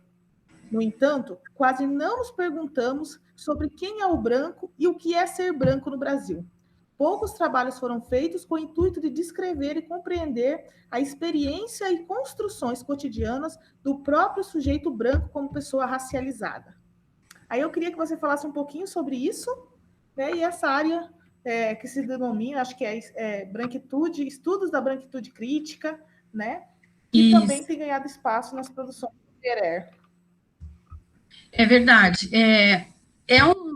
No entanto, quase não nos perguntamos sobre quem é o branco e o que é ser branco no Brasil. Poucos trabalhos foram feitos com o intuito de descrever e compreender a experiência e construções cotidianas do próprio sujeito branco como pessoa racializada. Aí eu queria que você falasse um pouquinho sobre isso, né, e essa área que se denomina, acho que branquitude, estudos da branquitude crítica, né? E também tem ganhado espaço nas produções do Gerer. É verdade.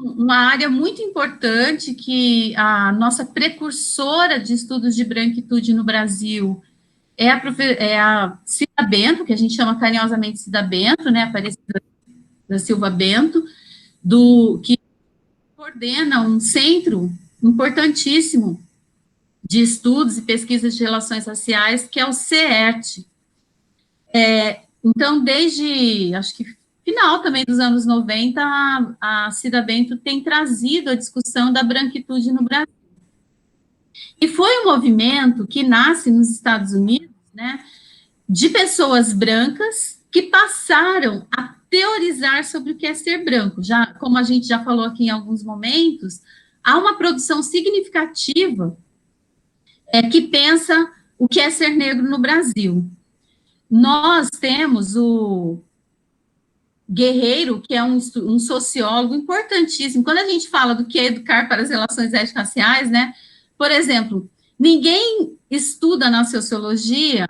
Uma área muito importante que a nossa precursora de estudos de branquitude no Brasil é a Cida Bento, que a gente chama carinhosamente Cida Bento, né, Aparecida da Silva Bento, que coordena um centro importantíssimo de estudos e pesquisas de relações raciais, que é o CERT. Então, desde, acho que final também dos anos 90, a Cida Bento tem trazido a discussão da branquitude no Brasil. E foi um movimento que nasce nos Estados Unidos, né, de pessoas brancas que passaram a teorizar sobre o que é ser branco. Já, como a gente já falou aqui em alguns momentos, há uma produção significativa que pensa o que é ser negro no Brasil. Nós temos o Guerreiro, que é um sociólogo importantíssimo. Quando a gente fala do que é educar para as relações étnico-raciais, né? Por exemplo, ninguém estuda na sociologia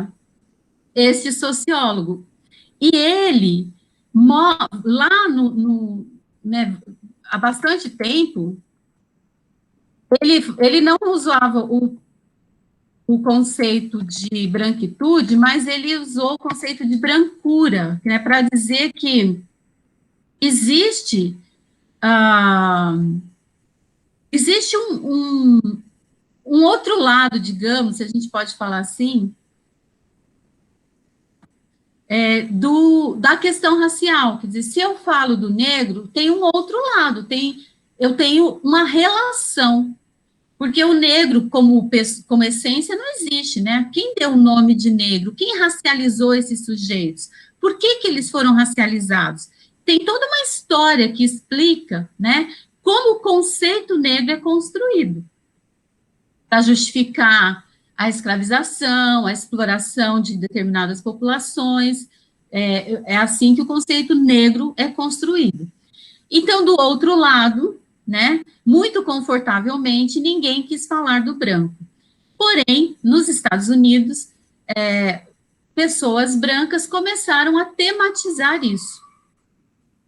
esse sociólogo. E ele, lá né, há bastante tempo, ele não usava o conceito de branquitude, mas ele usou o conceito de brancura, né, para dizer que existe um outro lado, digamos, se a gente pode falar assim, da questão racial. Quer dizer, se eu falo do negro, tem um outro lado, eu tenho uma relação, porque o negro, como essência, não existe, né? Quem deu o nome de negro? Quem racializou esses sujeitos? Por que eles foram racializados? Tem toda uma história que explica, né, como o conceito negro é construído para justificar a escravização, a exploração de determinadas populações. É assim que o conceito negro é construído. Então, do outro lado, né, muito confortavelmente, ninguém quis falar do branco. Porém, nos Estados Unidos, pessoas brancas começaram a tematizar isso.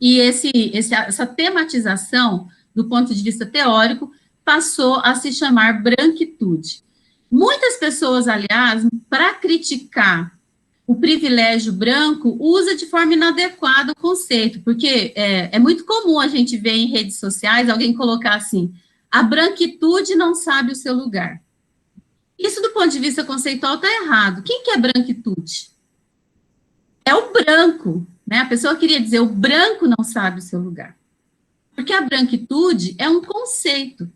E essa tematização, do ponto de vista teórico, passou a se chamar branquitude. Muitas pessoas, aliás, para criticar o privilégio branco, usa de forma inadequada o conceito, porque é muito comum a gente ver em redes sociais alguém colocar assim, a branquitude não sabe o seu lugar. Isso, do ponto de vista conceitual, está errado. Quem que é branquitude? É o branco, né? A pessoa queria dizer, o branco não sabe o seu lugar. Porque a branquitude é um conceito.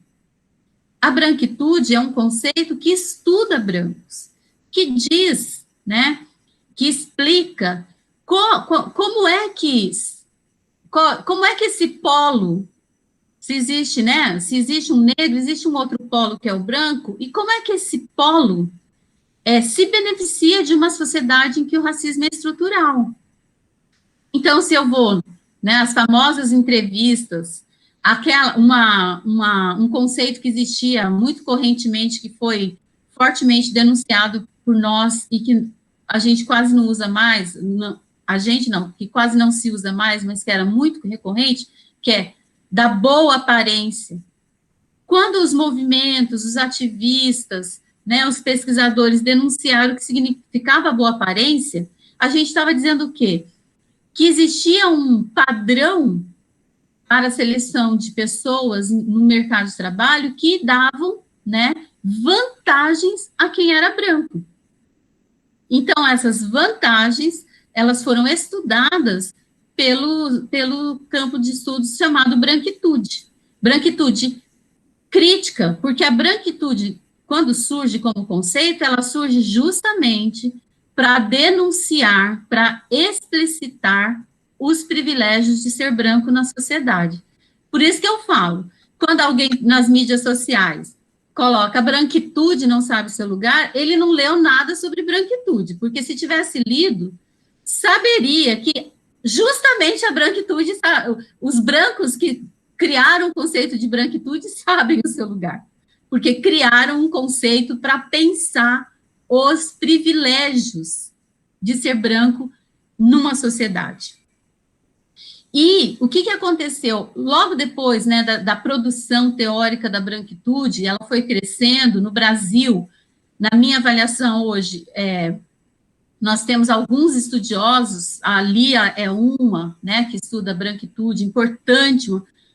A branquitude é um conceito que estuda brancos, que diz, né, que explica como é que esse polo, se existe, né, se existe um negro, existe um outro polo que é o branco, e como é que esse polo se beneficia de uma sociedade em que o racismo é estrutural. Então, se eu vou, né, as famosas entrevistas, um conceito que existia muito correntemente, que foi fortemente denunciado por nós e que a gente quase não usa mais, que quase não se usa mais, mas que era muito recorrente, que é da boa aparência. Quando os movimentos, os ativistas, né, os pesquisadores denunciaram o que significava boa aparência, a gente estava dizendo o quê? Que existia um padrão para a seleção de pessoas no mercado de trabalho que davam, né, vantagens a quem era branco. Então, essas vantagens, elas foram estudadas pelo campo de estudos chamado branquitude. Branquitude crítica, porque a branquitude, quando surge como conceito, ela surge justamente para denunciar, para explicitar os privilégios de ser branco na sociedade. Por isso que eu falo, quando alguém nas mídias sociais coloca branquitude não sabe seu lugar, ele não leu nada sobre branquitude, porque se tivesse lido, saberia que justamente a branquitude, os brancos que criaram o conceito de branquitude sabem o seu lugar, porque criaram um conceito para pensar os privilégios de ser branco numa sociedade. E o que aconteceu? Logo depois, né, da produção teórica da branquitude, ela foi crescendo no Brasil. Na minha avaliação hoje, nós temos alguns estudiosos, a Lia é uma, né, que estuda branquitude, importante,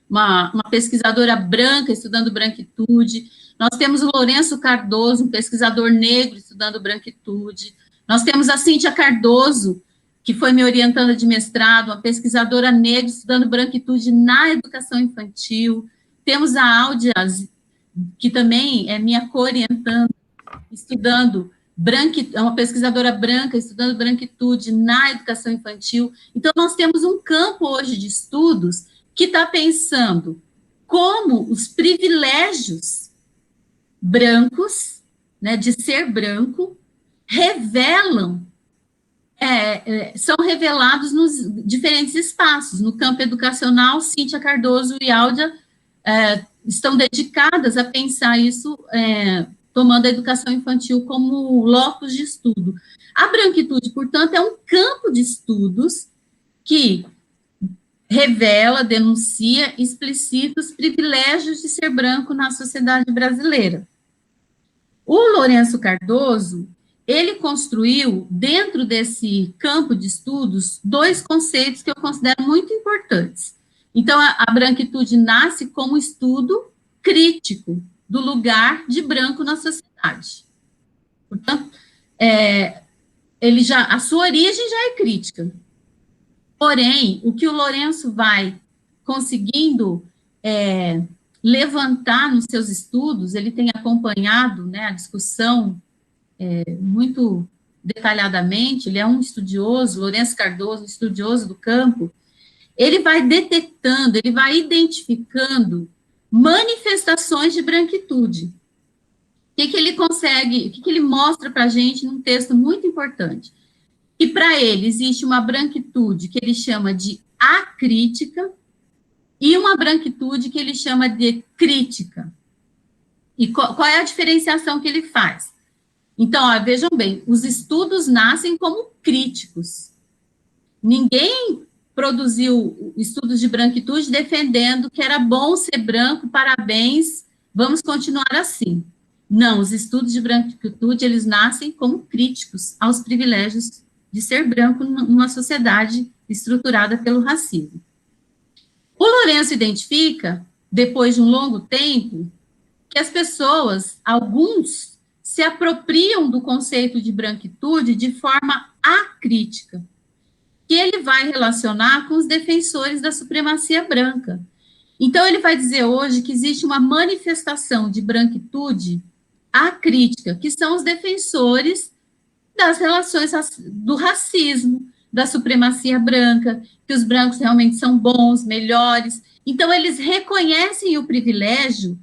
uma pesquisadora branca estudando branquitude. Nós temos o Lourenço Cardoso, um pesquisador negro estudando branquitude. Nós temos a Cíntia Cardoso, que foi minha orientanda de mestrado, uma pesquisadora negra estudando branquitude na educação infantil. Temos a Áudia, que também é minha co-orientanda, estudando é uma pesquisadora branca, estudando branquitude na educação infantil. Então, nós temos um campo hoje de estudos que está pensando como os privilégios brancos, né, de ser branco, são revelados nos diferentes espaços. No campo educacional, Cíntia Cardoso e Áudia estão dedicadas a pensar isso, tomando a educação infantil como locus de estudo. A branquitude, portanto, é um campo de estudos que revela, denuncia, explicita os privilégios de ser branco na sociedade brasileira. O Lourenço Cardoso, ele construiu, dentro desse campo de estudos, 2 conceitos que eu considero muito importantes. Então, a branquitude nasce como estudo crítico do lugar de branco na sociedade. Portanto, a sua origem já é crítica. Porém, o que o Lourenço vai conseguindo levantar nos seus estudos, ele tem acompanhado, né, a discussão muito detalhadamente, ele é um estudioso, Lourenço Cardoso, um estudioso do campo, ele vai detectando, ele vai identificando manifestações de branquitude. O que ele consegue, o que ele mostra para a gente num texto muito importante? E para ele existe uma branquitude que ele chama de acrítica e uma branquitude que ele chama de crítica. E qual é a diferenciação que ele faz? Então, vejam bem, os estudos nascem como críticos. Ninguém produziu estudos de branquitude defendendo que era bom ser branco, parabéns, vamos continuar assim. Não, os estudos de branquitude, eles nascem como críticos aos privilégios de ser branco numa sociedade estruturada pelo racismo. O Lourenço identifica, depois de um longo tempo, que as pessoas, alguns, se apropriam do conceito de branquitude de forma acrítica, que ele vai relacionar com os defensores da supremacia branca. Então, ele vai dizer hoje que existe uma manifestação de branquitude acrítica, que são os defensores das relações do racismo, da supremacia branca, que os brancos realmente são bons, melhores. Então, eles reconhecem o privilégio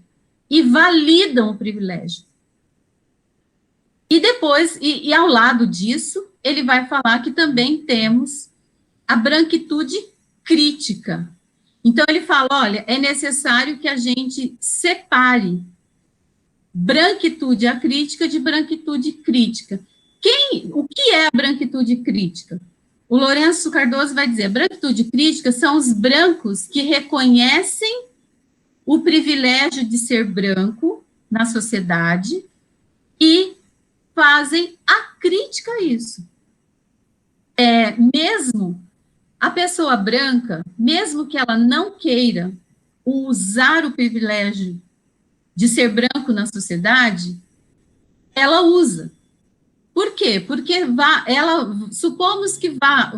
e validam o privilégio. E depois, e ao lado disso, ele vai falar que também temos a branquitude crítica. Então, ele fala, olha, é necessário que a gente separe branquitude acrítica de branquitude crítica. O que é a branquitude crítica? O Lourenço Cardoso vai dizer, a branquitude crítica são os brancos que reconhecem o privilégio de ser branco na sociedade e fazem a crítica a isso. Mesmo a pessoa branca, mesmo que ela não queira usar o privilégio de ser branco na sociedade, ela usa. Por quê? Porque supomos que vá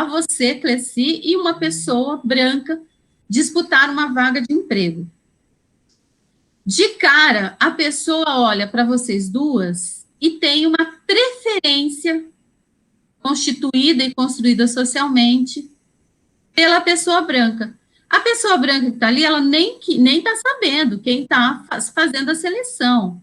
você, Cleci, e uma pessoa branca disputar uma vaga de emprego. De cara, a pessoa olha para vocês duas e tem uma preferência constituída e construída socialmente pela pessoa branca. A pessoa branca que está ali, ela nem está sabendo quem está fazendo a seleção,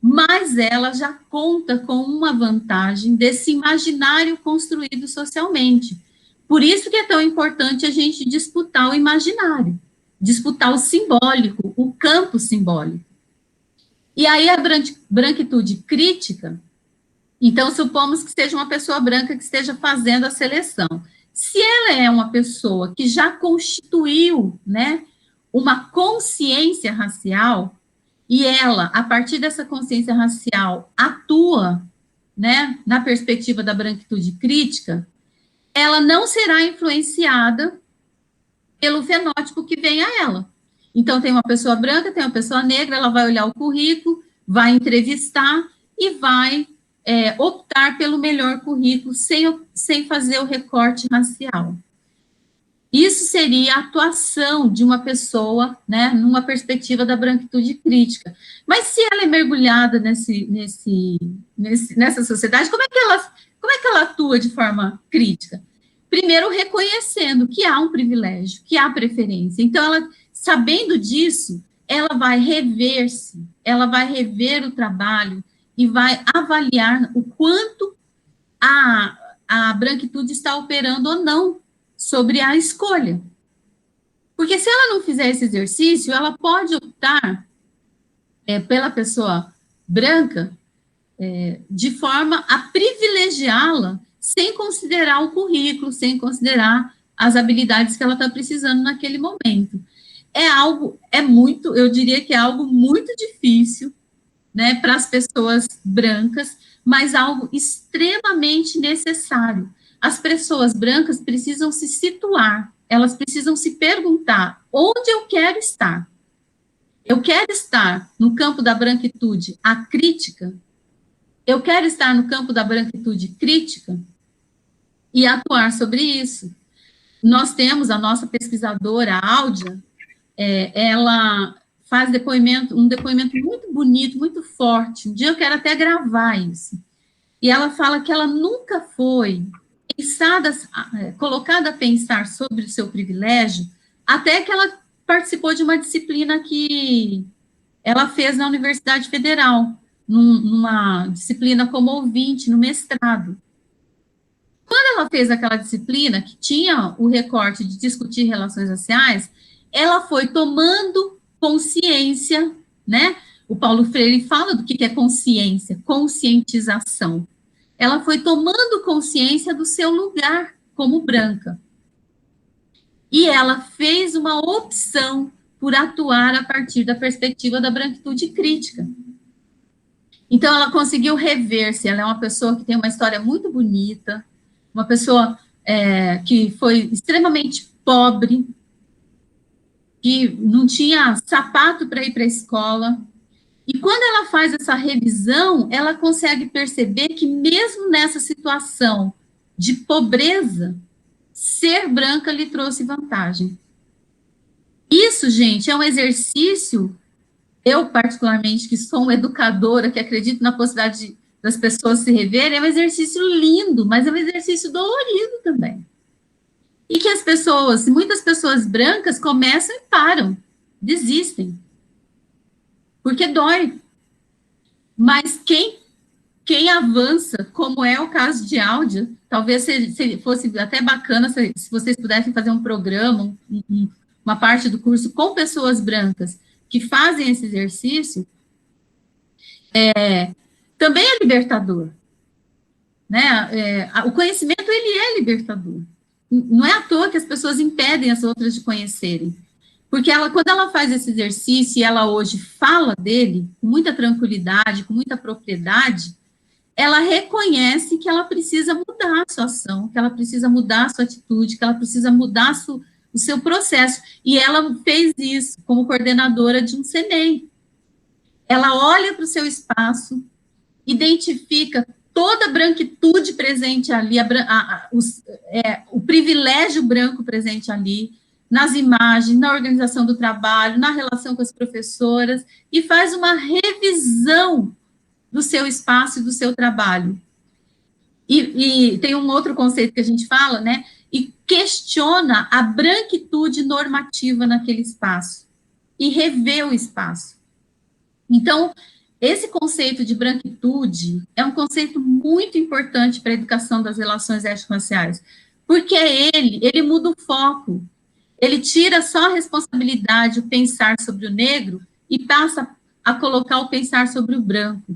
mas ela já conta com uma vantagem desse imaginário construído socialmente. Por isso que é tão importante a gente disputar o imaginário, disputar o simbólico, o campo simbólico. E aí a branquitude crítica, Então, supomos que seja uma pessoa branca que esteja fazendo a seleção. Se ela é uma pessoa que já constituiu, né, uma consciência racial, e ela, a partir dessa consciência racial, atua, né, na perspectiva da branquitude crítica, ela não será influenciada pelo fenótipo que vem a ela. Então, tem uma pessoa branca, tem uma pessoa negra, ela vai olhar o currículo, vai entrevistar e vai optar pelo melhor currículo sem fazer o recorte racial. Isso seria a atuação de uma pessoa, né, numa perspectiva da branquitude crítica. Mas se ela é mergulhada nessa sociedade, como é que ela atua de forma crítica? Primeiro, reconhecendo que há um privilégio, que há preferência. Então, ela, sabendo disso, ela vai rever-se, ela vai rever o trabalho e vai avaliar o quanto a branquitude está operando ou não sobre a escolha. Porque se ela não fizer esse exercício, ela pode optar pela pessoa branca de forma a privilegiá-la sem considerar o currículo, sem considerar as habilidades que ela está precisando naquele momento. Eu diria que é algo muito difícil, né, para as pessoas brancas, mas algo extremamente necessário. As pessoas brancas precisam se situar, elas precisam se perguntar, onde eu quero estar? Eu quero estar no campo da branquitude acrítica? Eu quero estar no campo da branquitude crítica? E atuar sobre isso. Nós temos a nossa pesquisadora, a Áudia, ela faz um depoimento muito bonito, muito forte. Um dia eu quero até gravar isso. E ela fala que ela nunca foi colocada a pensar sobre o seu privilégio, até que ela participou de uma disciplina que ela fez na Universidade Federal, numa disciplina como ouvinte, no mestrado. Quando ela fez aquela disciplina, que tinha o recorte de discutir relações raciais, ela foi tomando consciência, né? O Paulo Freire fala do que é consciência, conscientização. Ela foi tomando consciência do seu lugar como branca. E ela fez uma opção por atuar a partir da perspectiva da branquitude crítica. Então, ela conseguiu rever-se. Ela é uma pessoa que tem uma história muito bonita, uma pessoa que foi extremamente pobre, que não tinha sapato para ir para a escola. E quando ela faz essa revisão, ela consegue perceber que mesmo nessa situação de pobreza, ser branca lhe trouxe vantagem. Isso, gente, é um exercício, eu particularmente, que sou uma educadora, que acredito na possibilidade das pessoas se reverem, é um exercício lindo, mas é um exercício dolorido também. E que muitas pessoas brancas começam e param, desistem. Porque dói. Mas quem avança, como é o caso de Áudia, talvez fosse até bacana se vocês pudessem fazer um programa, uma parte do curso com pessoas brancas que fazem esse exercício, também é libertador. Né? O conhecimento, ele é libertador. Não é à toa que as pessoas impedem as outras de conhecerem. Porque quando ela faz esse exercício e ela hoje fala dele com muita tranquilidade, com muita propriedade, ela reconhece que ela precisa mudar a sua ação, que ela precisa mudar a sua atitude, que ela precisa mudar o seu processo. E ela fez isso como coordenadora de um CNEI. Ela olha para o seu espaço, identifica toda a branquitude presente ali, o privilégio branco presente ali, nas imagens, na organização do trabalho, na relação com as professoras, e faz uma revisão do seu espaço e do seu trabalho. E tem um outro conceito que a gente fala, né? E questiona a branquitude normativa naquele espaço, e revê o espaço. Então, esse conceito de branquitude é um conceito muito importante para a educação das relações étnico-raciais, porque ele muda o foco. Ele tira só a responsabilidade, o pensar sobre o negro, e passa a colocar o pensar sobre o branco.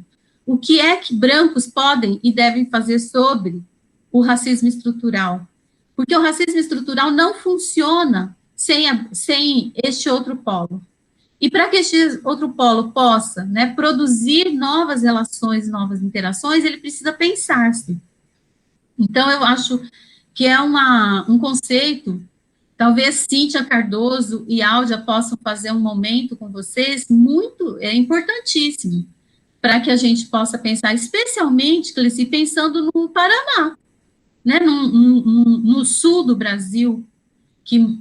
o que é que brancos podem e devem fazer sobre o racismo estrutural. Porque o racismo estrutural não funciona sem este outro polo. E para que este outro polo possa, né, produzir novas relações, novas interações, ele precisa pensar-se. Então, eu acho que é um conceito, talvez Cíntia Cardoso e Áudia possam fazer um momento com vocês, importantíssimo, para que a gente possa pensar, especialmente, Cleci, pensando no Paraná, né, no sul do Brasil,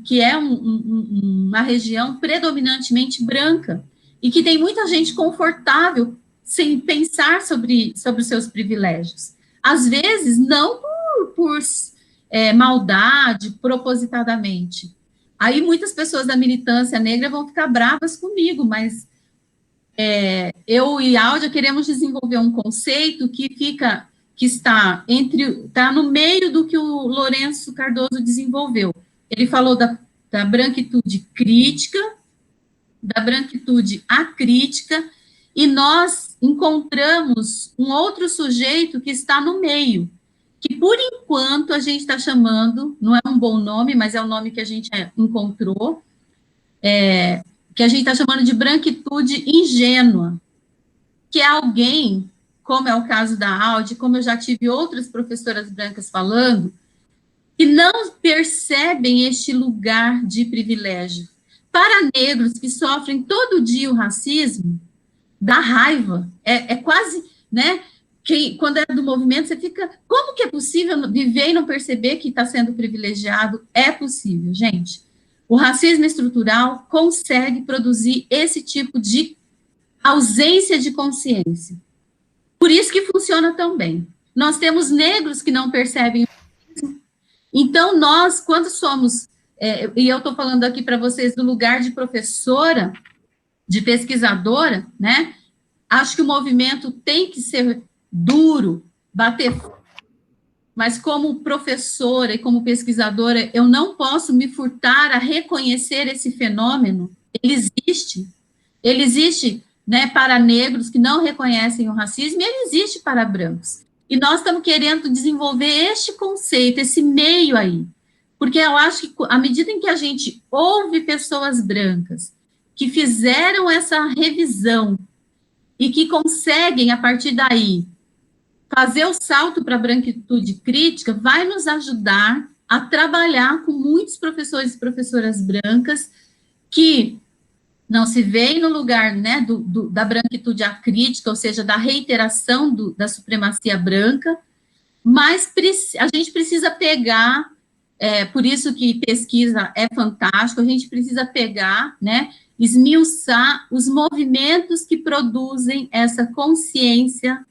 que é uma região predominantemente branca, e que tem muita gente confortável sem pensar sobre os seus privilégios. Às vezes, não por maldade, propositadamente. Aí muitas pessoas da militância negra vão ficar bravas comigo, mas eu e Áudia queremos desenvolver um conceito que está no meio do que o Lourenço Cardoso desenvolveu. Ele falou da branquitude crítica, da branquitude acrítica, e nós encontramos um outro sujeito que está no meio, que por enquanto a gente está chamando, não é um bom nome, mas é o nome que a gente encontrou, que a gente está chamando de branquitude ingênua, que é alguém, como é o caso da Audi, como eu já tive outras professoras brancas falando, que não percebem este lugar de privilégio. Para negros que sofrem todo dia o racismo, dá raiva, é quase, né, quando é do movimento, você fica, como que é possível viver e não perceber que está sendo privilegiado? É possível, gente. O racismo estrutural consegue produzir esse tipo de ausência de consciência. Por isso que funciona tão bem. Nós temos negros que não percebem o racismo. Então, nós, quando somos, e eu estou falando aqui para vocês do lugar de professora, de pesquisadora, né? Acho que o movimento tem que ser duro, bater, mas como professora e como pesquisadora, eu não posso me furtar a reconhecer esse fenômeno. Ele existe, né, para negros que não reconhecem o racismo, e ele existe para brancos. E nós estamos querendo desenvolver este conceito, esse meio aí, porque eu acho que à medida em que a gente ouve pessoas brancas que fizeram essa revisão e que conseguem, a partir daí, fazer o salto para a branquitude crítica, vai nos ajudar a trabalhar com muitos professores e professoras brancas que não se veem no lugar, né, da branquitude acrítica, ou seja, da reiteração da supremacia branca, mas a gente precisa pegar, por isso que pesquisa é fantástico, a gente precisa pegar, né, esmiuçar os movimentos que produzem essa consciência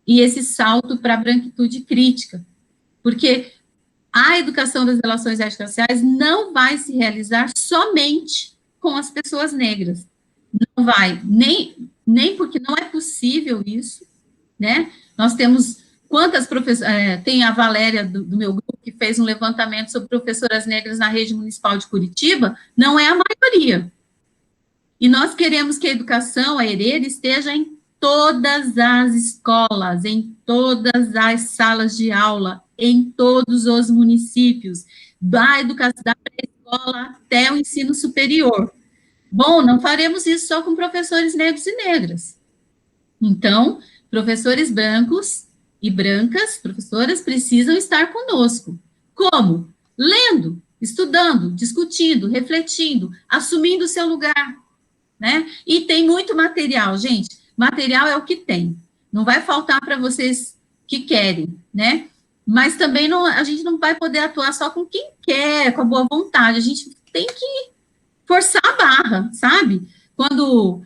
e esse salto para a branquitude crítica, porque a educação das relações étnico-raciais não vai se realizar somente com as pessoas negras, não vai, nem porque não é possível isso, né, nós temos, quantas professoras, tem a Valéria do meu grupo, que fez um levantamento sobre professoras negras na rede municipal de Curitiba, não é a maioria, e nós queremos que a educação, a ERERA, esteja em todas as escolas, em todas as salas de aula, em todos os municípios, da educação, da pré-escola até o ensino superior. Bom, não faremos isso só com professores negros e negras. Então, professores brancos e brancas, professoras, precisam estar conosco. Como? Lendo, estudando, discutindo, refletindo, assumindo o seu lugar, né? E tem muito material, gente. Material é o que tem. Não vai faltar para vocês que querem, né? Mas também a gente não vai poder atuar só com quem quer, com a boa vontade. A gente tem que forçar a barra, sabe? Quando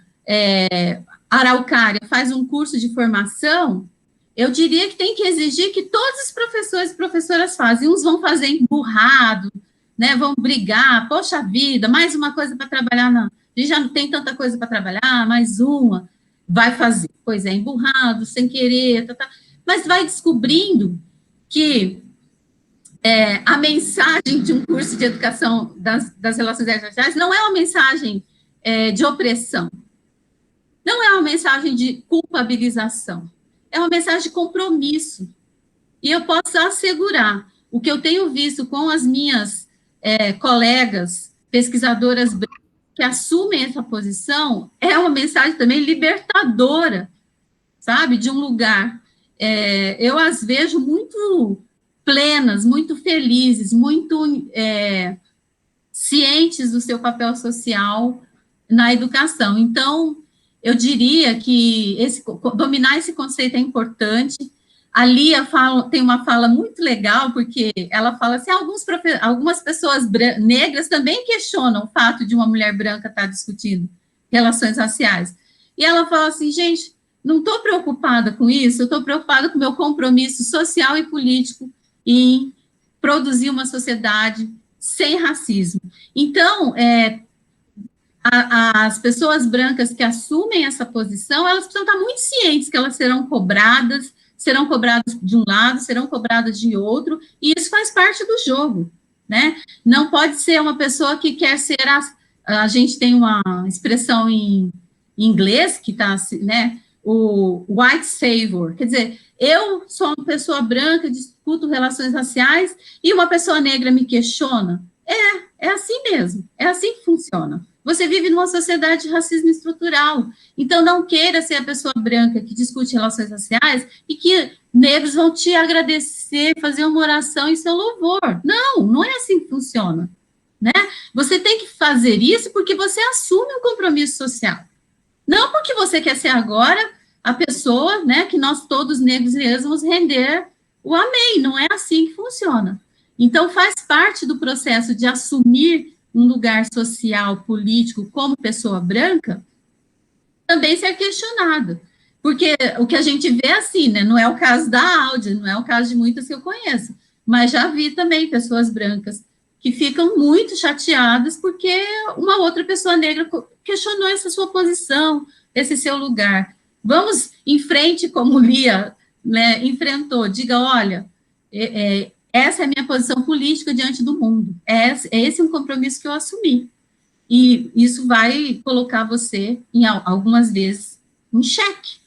Araucária faz um curso de formação, eu diria que tem que exigir que todos os professores e professoras fazem. Uns vão fazer emburrado, né? Vão brigar, poxa vida, mais uma coisa para trabalhar. A gente já não tem tanta coisa para trabalhar, mais uma. Vai fazer, pois é, emburrado, sem querer, mas vai descobrindo que a mensagem de um curso de educação das relações étnico-raciais não é uma mensagem de opressão, Não é uma mensagem de culpabilização, é uma mensagem de compromisso. E eu posso assegurar, o que eu tenho visto com as minhas colegas pesquisadoras que assumem essa posição, é uma mensagem também libertadora, sabe, de um lugar. Eu as vejo muito plenas, muito felizes, muito cientes do seu papel social na educação. Então, eu diria que dominar esse conceito é importante. A Lia tem uma fala muito legal, porque ela fala assim, algumas pessoas negras também questionam o fato de uma mulher branca estar discutindo relações raciais. E ela fala assim, gente, não estou preocupada com isso, eu estou preocupada com o meu compromisso social e político em produzir uma sociedade sem racismo. Então, as pessoas brancas que assumem essa posição, elas precisam estar muito cientes que elas serão cobradas de um lado, serão cobradas de outro, e isso faz parte do jogo, né? Não pode ser uma pessoa que quer ser a gente tem uma expressão em inglês que está, né, o white savior, quer dizer, eu sou uma pessoa branca, discuto relações raciais, e uma pessoa negra me questiona. É assim mesmo, é assim que funciona. Você vive numa sociedade de racismo estrutural, então não queira ser a pessoa branca que discute relações raciais e que negros vão te agradecer, fazer uma oração em seu louvor. Não é assim que funciona, né? Você tem que fazer isso porque você assume um compromisso social. Não porque você quer ser agora a pessoa, né, que nós todos negros e negras vamos render o amém. Não é assim que funciona. Então, faz parte do processo de assumir um lugar social, político, como pessoa branca, também ser questionado. Porque o que a gente vê é assim, né? Não é o caso da Áudia, não é o caso de muitas que eu conheço, mas já vi também pessoas brancas que ficam muito chateadas porque uma outra pessoa negra questionou essa sua posição, esse seu lugar. Vamos em frente, como Lia, né, enfrentou, diga, olha, essa é a minha posição política diante do mundo, esse é um compromisso que eu assumi, e isso vai colocar você, algumas vezes, em xeque,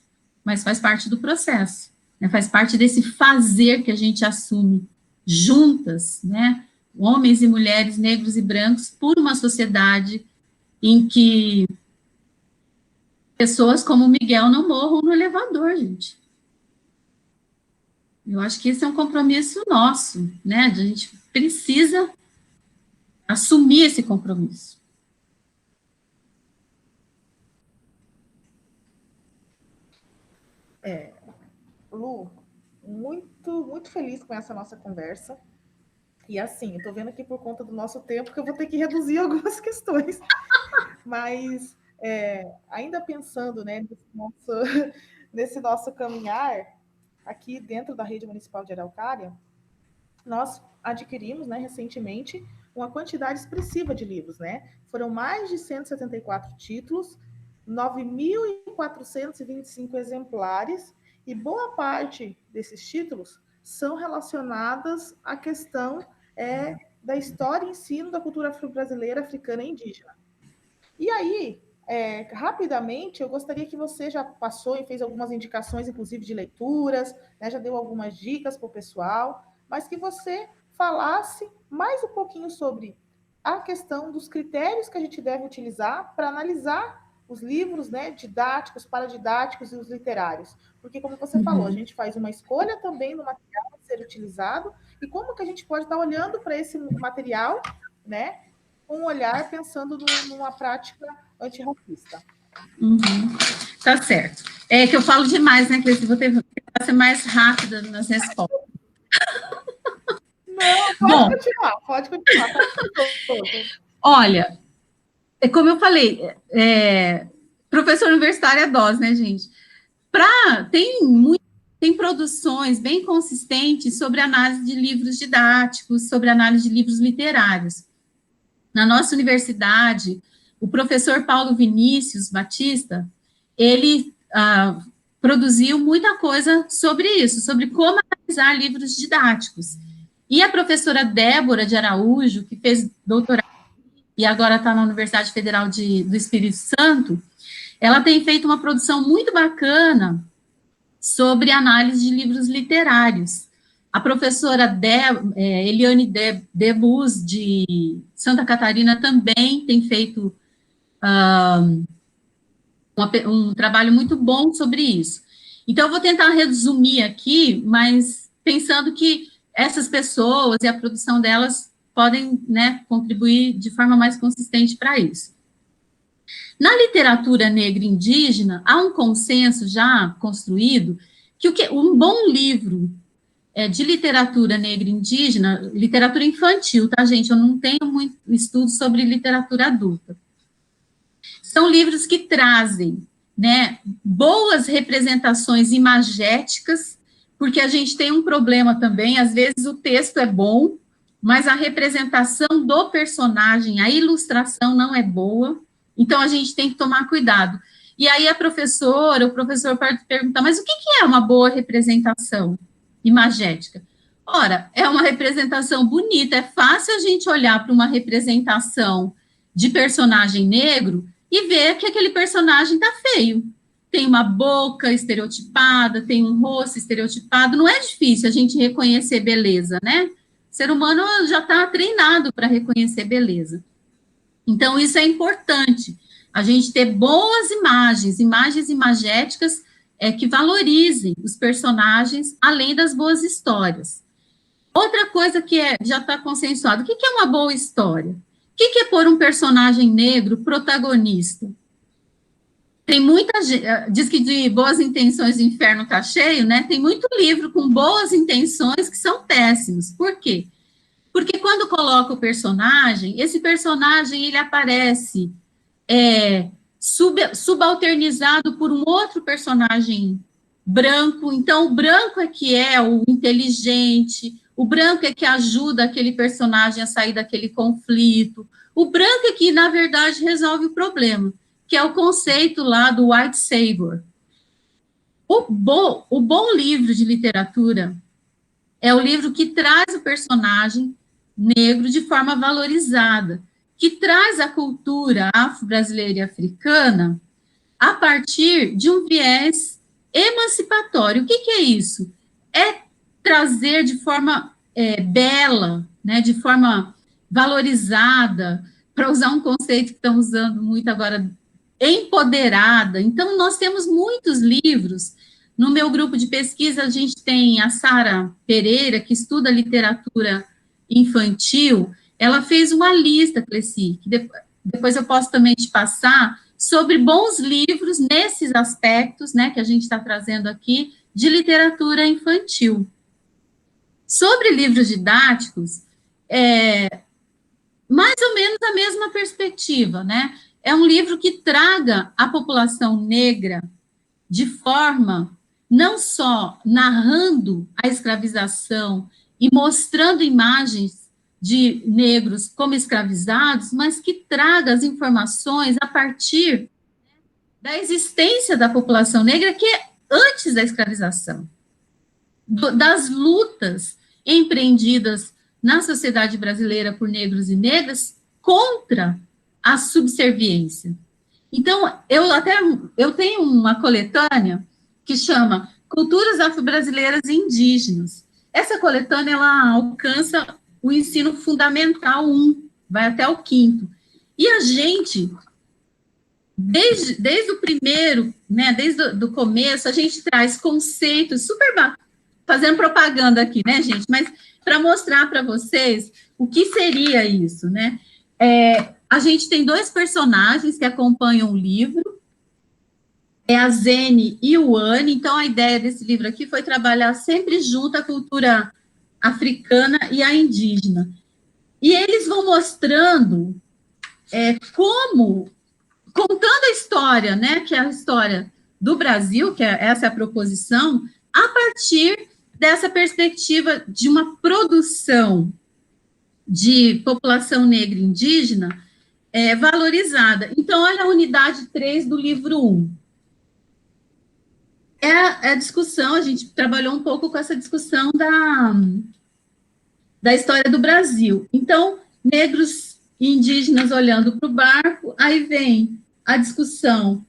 mas faz parte do processo, né, faz parte desse fazer que a gente assume juntas, né, homens e mulheres, negros e brancos, por uma sociedade em que pessoas como o Miguel não morram no elevador, gente. Eu acho que esse é um compromisso nosso, né? A gente precisa assumir esse compromisso. Lu, muito feliz com essa nossa conversa. E assim, eu tô vendo aqui por conta do nosso tempo que eu vou ter que reduzir algumas questões. Mas ainda pensando, né, nesse nosso caminhar aqui dentro da rede municipal de Araucária, nós adquirimos, né, recentemente uma quantidade expressiva de livros, né? Foram mais de 174 títulos, 9.425 exemplares, e boa parte desses títulos são relacionadas à questão da história e ensino da cultura afro-brasileira, africana e indígena. E aí, rapidamente, eu gostaria que você já passou e fez algumas indicações, inclusive de leituras, né, já deu algumas dicas para o pessoal, mas que você falasse mais um pouquinho sobre a questão dos critérios que a gente deve utilizar para analisar os livros, né, didáticos, paradidáticos e os literários. Porque, como você falou, a gente faz uma escolha também do material a ser utilizado e como que a gente pode estar olhando para esse material, né, com um olhar pensando numa prática antirracista. Tá certo. É que eu falo demais, né, Cleice? Vou tentar ser mais rápida nas respostas. Não, pode continuar. Olha, como eu falei, professor universitário é dose, né, gente? Tem produções bem consistentes sobre análise de livros didáticos, sobre análise de livros literários. Na nossa universidade, o professor Paulo Vinícius Batista, ele produziu muita coisa sobre isso, sobre como analisar livros didáticos. E a professora Débora de Araújo, que fez doutorado e agora está na Universidade Federal do Espírito Santo, ela tem feito uma produção muito bacana sobre análise de livros literários. A professora Eliane Debus, de Santa Catarina, também tem feito um trabalho muito bom sobre isso. Então, eu vou tentar resumir aqui, mas pensando que essas pessoas e a produção delas podem, né, contribuir de forma mais consistente para isso. Na literatura negra indígena, há um consenso já construído que um bom livro de literatura negra indígena, literatura infantil, tá, gente? Eu não tenho muito estudo sobre literatura adulta. São livros que trazem, né, boas representações imagéticas, porque a gente tem um problema também, às vezes o texto é bom, mas a representação do personagem, a ilustração não é boa, então a gente tem que tomar cuidado. E aí o professor pode perguntar, mas o que é uma boa representação imagética? Ora, é uma representação bonita, é fácil a gente olhar para uma representação de personagem negro e ver que aquele personagem está feio. Tem uma boca estereotipada, tem um rosto estereotipado, não é difícil a gente reconhecer beleza, né? O ser humano já está treinado para reconhecer beleza. Então, isso é importante, a gente ter boas imagens imagéticas que valorizem os personagens, além das boas histórias. Outra coisa que já está consensuado, o que é uma boa história? O que é pôr um personagem negro protagonista? Tem muita gente, diz que de boas intenções o inferno está cheio, né? Tem muito livro com boas intenções que são péssimos. Por quê? Porque quando coloca o personagem, esse personagem, ele aparece subalternizado por um outro personagem branco, então o branco é que é o inteligente, o branco é que ajuda aquele personagem a sair daquele conflito, o branco é que, na verdade, resolve o problema, que é o conceito lá do white savior. O bom livro de literatura é o livro que traz o personagem negro de forma valorizada, que traz a cultura afro-brasileira e africana a partir de um viés emancipatório. O que é isso? É trazer de forma bela, né, de forma valorizada, para usar um conceito que estão usando muito agora, empoderada. Então, nós temos muitos livros. No meu grupo de pesquisa, a gente tem a Sara Pereira, que estuda literatura infantil. Ela fez uma lista, Cleci, que depois eu posso também te passar, sobre bons livros nesses aspectos, né, que a gente está trazendo aqui, de literatura infantil. Sobre livros didáticos, mais ou menos a mesma perspectiva, né? É um livro que traga a população negra de forma, não só narrando a escravização e mostrando imagens de negros como escravizados, mas que traga as informações a partir da existência da população negra, que é antes da escravização, das lutas empreendidas na sociedade brasileira por negros e negras contra a subserviência. Então, eu tenho uma coletânea que chama Culturas Afro-Brasileiras e Indígenas. Essa coletânea, ela alcança o ensino fundamental 1, vai até o 5º. E a gente, desde o primeiro, né, desde o começo, a gente traz conceitos super bacanas, fazendo propaganda aqui, né, gente? Mas para mostrar para vocês o que seria isso, né? A gente tem 2 personagens que acompanham o livro, é a Zene e o Anne. Então, a ideia desse livro aqui foi trabalhar sempre junto a cultura africana e a indígena. E eles vão mostrando como, contando a história, né, que é a história do Brasil, essa é a proposição, a partir dessa perspectiva de uma produção de população negra e indígena valorizada. Então, olha a unidade 3 do livro 1. É a discussão, a gente trabalhou um pouco com essa discussão da história do Brasil. Então, negros e indígenas olhando para o barco, aí vem a discussão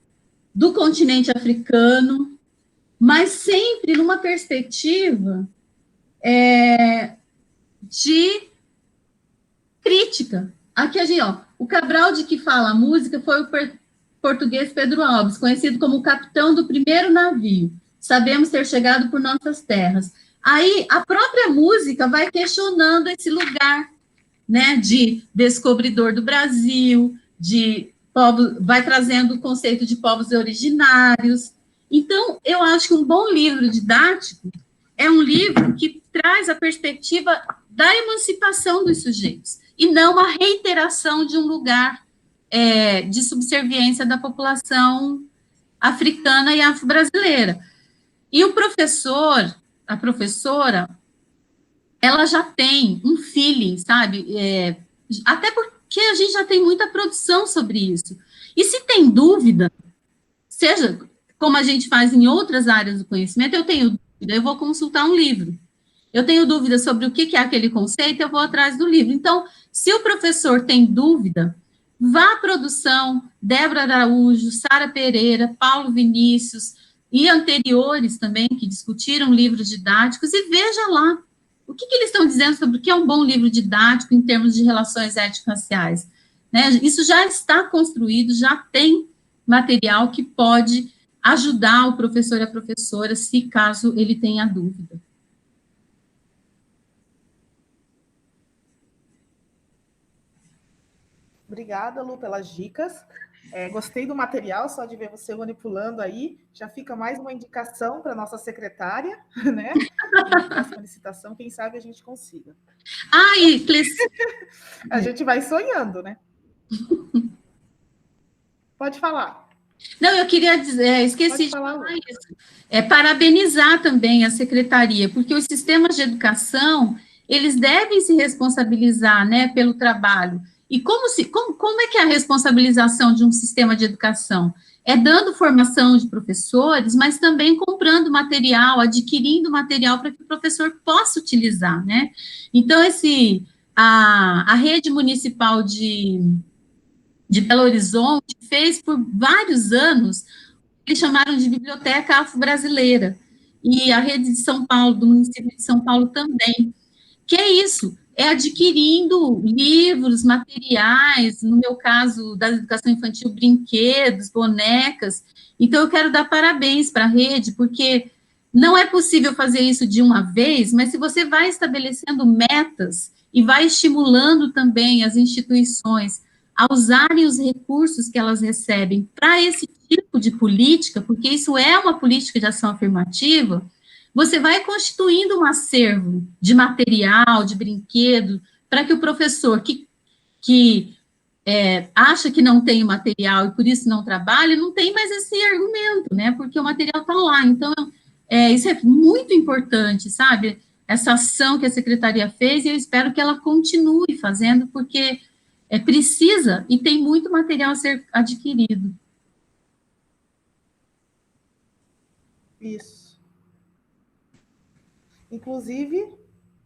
do continente africano, mas sempre numa perspectiva de crítica. Aqui a gente, o Cabral de que fala a música foi o português Pedro Alves, conhecido como o capitão do primeiro navio. Sabemos ter chegado por nossas terras. Aí a própria música vai questionando esse lugar, né, de descobridor do Brasil, de povo, vai trazendo o conceito de povos originários. Então, eu acho que um bom livro didático é um livro que traz a perspectiva da emancipação dos sujeitos, e não a reiteração de um lugar de subserviência da população africana e afro-brasileira. E o professor, a professora, ela já tem um feeling, sabe? Até porque a gente já tem muita produção sobre isso. E se tem dúvida, seja como a gente faz em outras áreas do conhecimento, eu tenho dúvida, eu vou consultar um livro. Eu tenho dúvida sobre o que é aquele conceito, eu vou atrás do livro. Então, se o professor tem dúvida, vá à produção, Débora Araújo, Sara Pereira, Paulo Vinícius, e anteriores também, que discutiram livros didáticos, e veja lá o que eles estão dizendo sobre o que é um bom livro didático em termos de relações étnico-raciais. Né? Isso já está construído, já tem material que pode ajudar o professor e a professora, se caso ele tenha dúvida. Obrigada, Lu, pelas dicas. Gostei do material, só de ver você manipulando aí, já fica mais uma indicação para a nossa secretária, né? Na próxima licitação, quem sabe a gente consiga. A gente vai sonhando, né? Pode falar. Não, eu queria dizer, esqueci de falar isso. Parabenizar também a secretaria, porque os sistemas de educação, eles devem se responsabilizar, né, pelo trabalho. E como é que é a responsabilização de um sistema de educação? É dando formação de professores, mas também comprando material, adquirindo material para que o professor possa utilizar, né? Então, a rede municipal de Belo Horizonte fez por vários anos, eles chamaram de Biblioteca Afro-Brasileira, e a rede de São Paulo, do município de São Paulo também. Que é isso? É adquirindo livros, materiais, no meu caso, da educação infantil, brinquedos, bonecas. Então, eu quero dar parabéns para a rede, porque não é possível fazer isso de uma vez, mas se você vai estabelecendo metas e vai estimulando também as instituições a usarem os recursos que elas recebem para esse tipo de política, porque isso é uma política de ação afirmativa, você vai constituindo um acervo de material, de brinquedo, para que o professor que acha que não tem o material e por isso não trabalha, não tem mais esse argumento, né? Porque o material está lá. Então, isso é muito importante, sabe? Essa ação que a secretaria fez, e eu espero que ela continue fazendo, porque precisa e tem muito material a ser adquirido. Isso. Inclusive,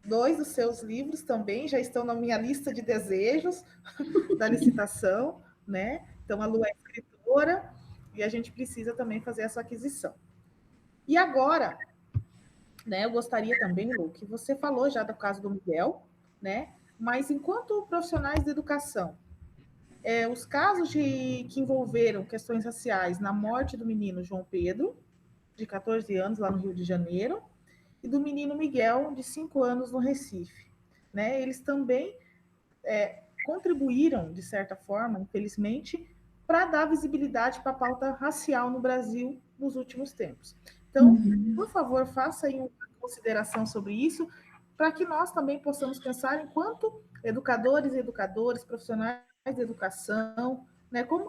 2 dos seus livros também já estão na minha lista de desejos da licitação, né? Então, a Lu é escritora e a gente precisa também fazer essa aquisição. E agora, né, eu gostaria também, Lu, que você falou já do caso do Miguel, né? Mas enquanto profissionais de educação, os casos que envolveram questões raciais na morte do menino João Pedro, de 14 anos, lá no Rio de Janeiro, e do menino Miguel, de 5 anos, no Recife, né? Eles também contribuíram, de certa forma, infelizmente, para dar visibilidade para a pauta racial no Brasil nos últimos tempos. Então, por favor, faça aí uma consideração sobre isso, para que nós também possamos pensar enquanto educadores e educadoras, profissionais de educação, né, como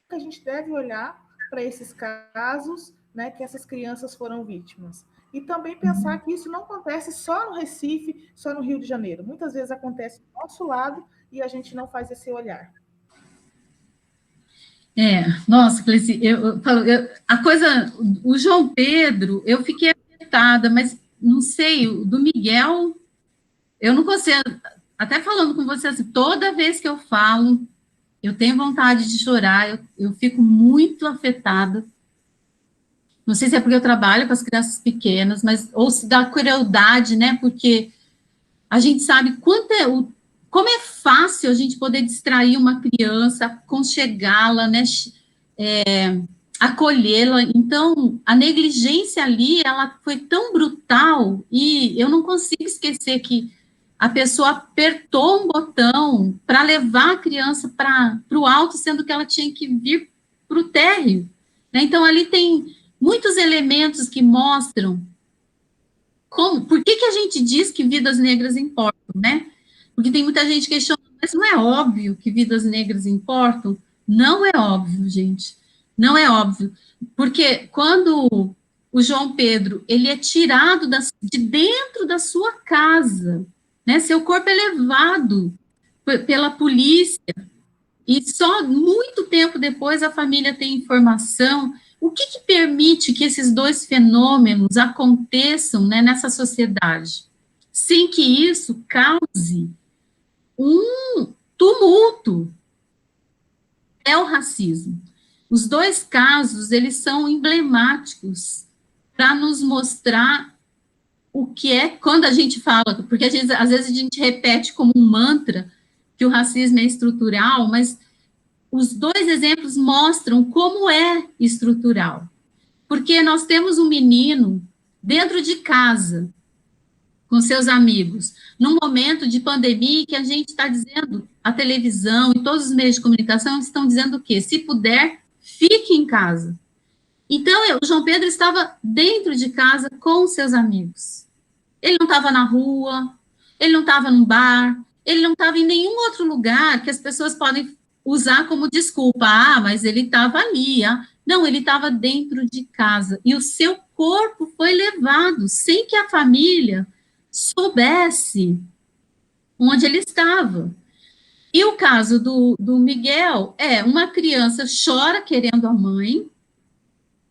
que a gente deve olhar para esses casos, né, que essas crianças foram vítimas. E também pensar que isso não acontece só no Recife, só no Rio de Janeiro. Muitas vezes acontece do nosso lado e a gente não faz esse olhar. Nossa, Cleci, o João Pedro, eu fiquei afetada, mas não sei, o do Miguel, eu não consigo, até falando com você assim, toda vez que eu falo, eu tenho vontade de chorar, eu fico muito afetada. Não sei se é porque eu trabalho com as crianças pequenas, mas ou se dá crueldade, né? Porque a gente sabe como é fácil a gente poder distrair uma criança, aconchegá-la, né? Acolhê-la. Então, a negligência ali, ela foi tão brutal, e eu não consigo esquecer que a pessoa apertou um botão para levar a criança para o alto, sendo que ela tinha que vir para o térreo, né? Então, ali tem muitos elementos que mostram por que a gente diz que vidas negras importam, né? Porque tem muita gente questionando, mas não é óbvio que vidas negras importam? Não é óbvio, gente. Não é óbvio. Porque quando o João Pedro, ele é tirado de dentro da sua casa, né? Seu corpo é levado pela polícia, e só muito tempo depois a família tem informação. O que permite que esses dois fenômenos aconteçam, né, nessa sociedade, sem que isso cause um tumulto? É o racismo. Os dois casos, eles são emblemáticos para nos mostrar o que é, quando a gente fala, porque às vezes a gente repete como um mantra que o racismo é estrutural, mas os dois exemplos mostram como é estrutural. Porque nós temos um menino dentro de casa, com seus amigos, num momento de pandemia que a gente está dizendo, a televisão e todos os meios de comunicação estão dizendo o quê? Se puder, fique em casa. Então, o João Pedro estava dentro de casa com seus amigos. Ele não estava na rua, ele não estava num bar, ele não estava em nenhum outro lugar que as pessoas podem usar como desculpa. Ah, mas ele estava ali. Não, ele estava dentro de casa. E o seu corpo foi levado sem que a família soubesse onde ele estava. E o caso do Miguel uma criança chora querendo a mãe,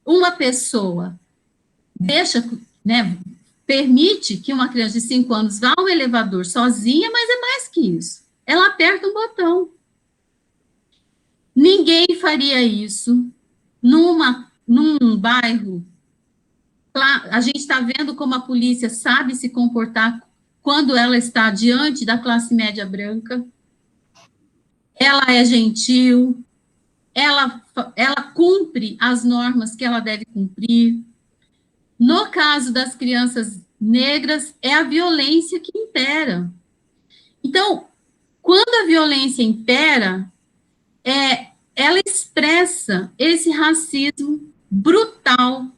uma pessoa permite que uma criança de 5 anos vá ao elevador sozinha, mas é mais que isso. Ela aperta um botão. Ninguém faria isso num bairro. A gente está vendo como a polícia sabe se comportar quando ela está diante da classe média branca. Ela é gentil, ela cumpre as normas que ela deve cumprir. No caso das crianças negras, é a violência que impera. Então, quando a violência impera, ela expressa esse racismo brutal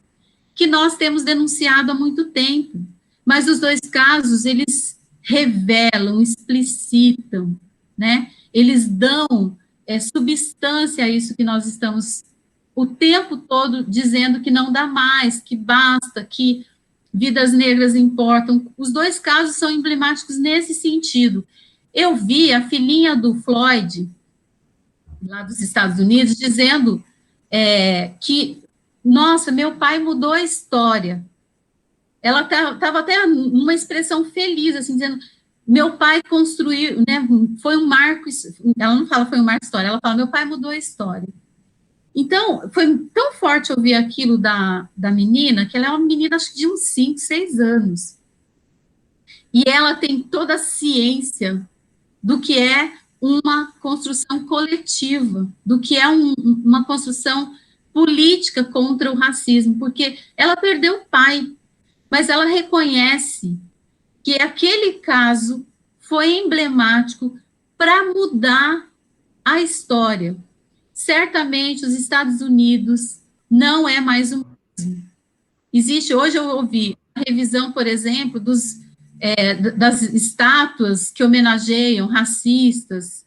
que nós temos denunciado há muito tempo. Mas os dois casos, eles revelam, explicitam, né? Eles dão substância a isso que nós estamos o tempo todo dizendo que não dá mais, que basta, que vidas negras importam. Os dois casos são emblemáticos nesse sentido. Eu vi a filhinha do Floyd, lá dos Estados Unidos, dizendo que, nossa, meu pai mudou a história. Ela estava até numa expressão feliz, assim, dizendo, meu pai construiu, né, foi um marco, ela não fala foi um marco história, ela fala, meu pai mudou a história. Então, foi tão forte ouvir aquilo da menina, que ela é uma menina, acho que de uns 5, 6 anos. E ela tem toda a ciência do que é uma construção coletiva, do que é uma construção política contra o racismo, porque ela perdeu o pai, mas ela reconhece que aquele caso foi emblemático para mudar a história. Certamente os Estados Unidos não é mais o mesmo. Existe, hoje eu ouvi a revisão, por exemplo, das estátuas que homenageiam racistas,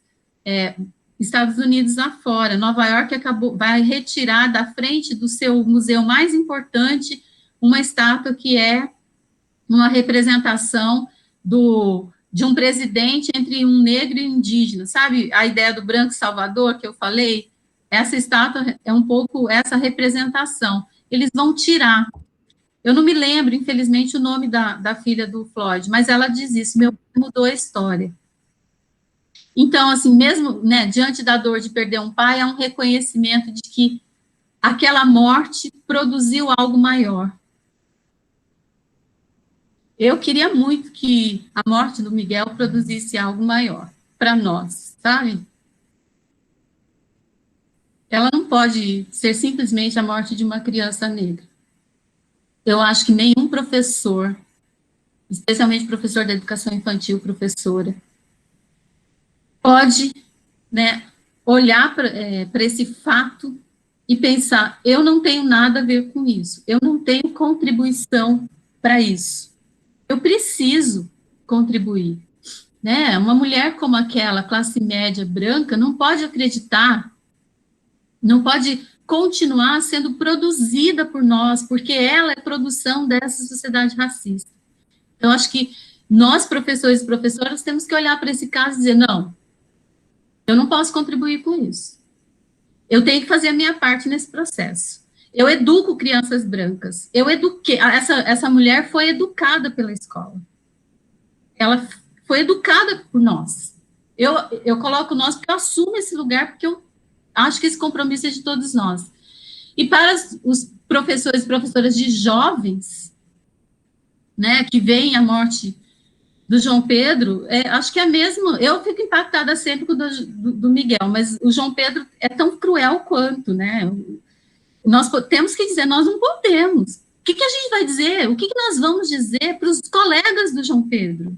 Estados Unidos afora. Nova York vai retirar da frente do seu museu mais importante uma estátua que é uma representação de um presidente entre um negro e um indígena. Sabe a ideia do branco salvador que eu falei? Essa estátua é um pouco essa representação. Eles vão tirar. Eu não me lembro, infelizmente, o nome da filha do Floyd, mas ela diz isso, meu pai mudou a história. Então, assim, mesmo, né, diante da dor de perder um pai, é um reconhecimento de que aquela morte produziu algo maior. Eu queria muito que a morte do Miguel produzisse algo maior para nós, sabe? Ela não pode ser simplesmente a morte de uma criança negra. Eu acho que nenhum professor, especialmente professor da educação infantil, professora, pode, né, olhar para esse fato e pensar, eu não tenho nada a ver com isso, eu não tenho contribuição para isso. Eu preciso contribuir, né? Uma mulher como aquela, classe média branca, não pode acreditar, não pode continuar sendo produzida por nós, porque ela é produção dessa sociedade racista. Então, acho que nós, professores e professoras, temos que olhar para esse caso e dizer, não, eu não posso contribuir com isso. Eu tenho que fazer a minha parte nesse processo. Eu educo crianças brancas. Eu eduquei. Essa mulher foi educada pela escola. Ela foi educada por nós. Eu coloco nós porque eu assumo esse lugar, porque eu acho que esse compromisso é de todos nós. E para os professores e professoras de jovens, né, que veem a morte do João Pedro, acho que é mesmo, eu fico impactada sempre com o do Miguel, mas o João Pedro é tão cruel quanto, né? Nós temos que dizer, nós não podemos. O que a gente vai dizer? O que nós vamos dizer para os colegas do João Pedro?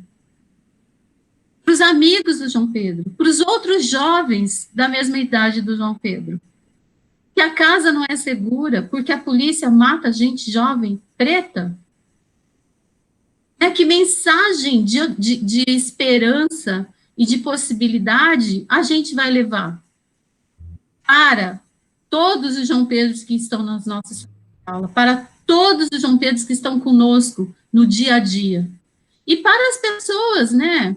Para os amigos do João Pedro? Para os outros jovens da mesma idade do João Pedro? Que a casa não é segura porque a polícia mata gente jovem, preta? Que mensagem de esperança e de possibilidade a gente vai levar para todos os João Pedros que estão nas nossas aulas, para todos os João Pedros que estão conosco no dia a dia, e para as pessoas, né,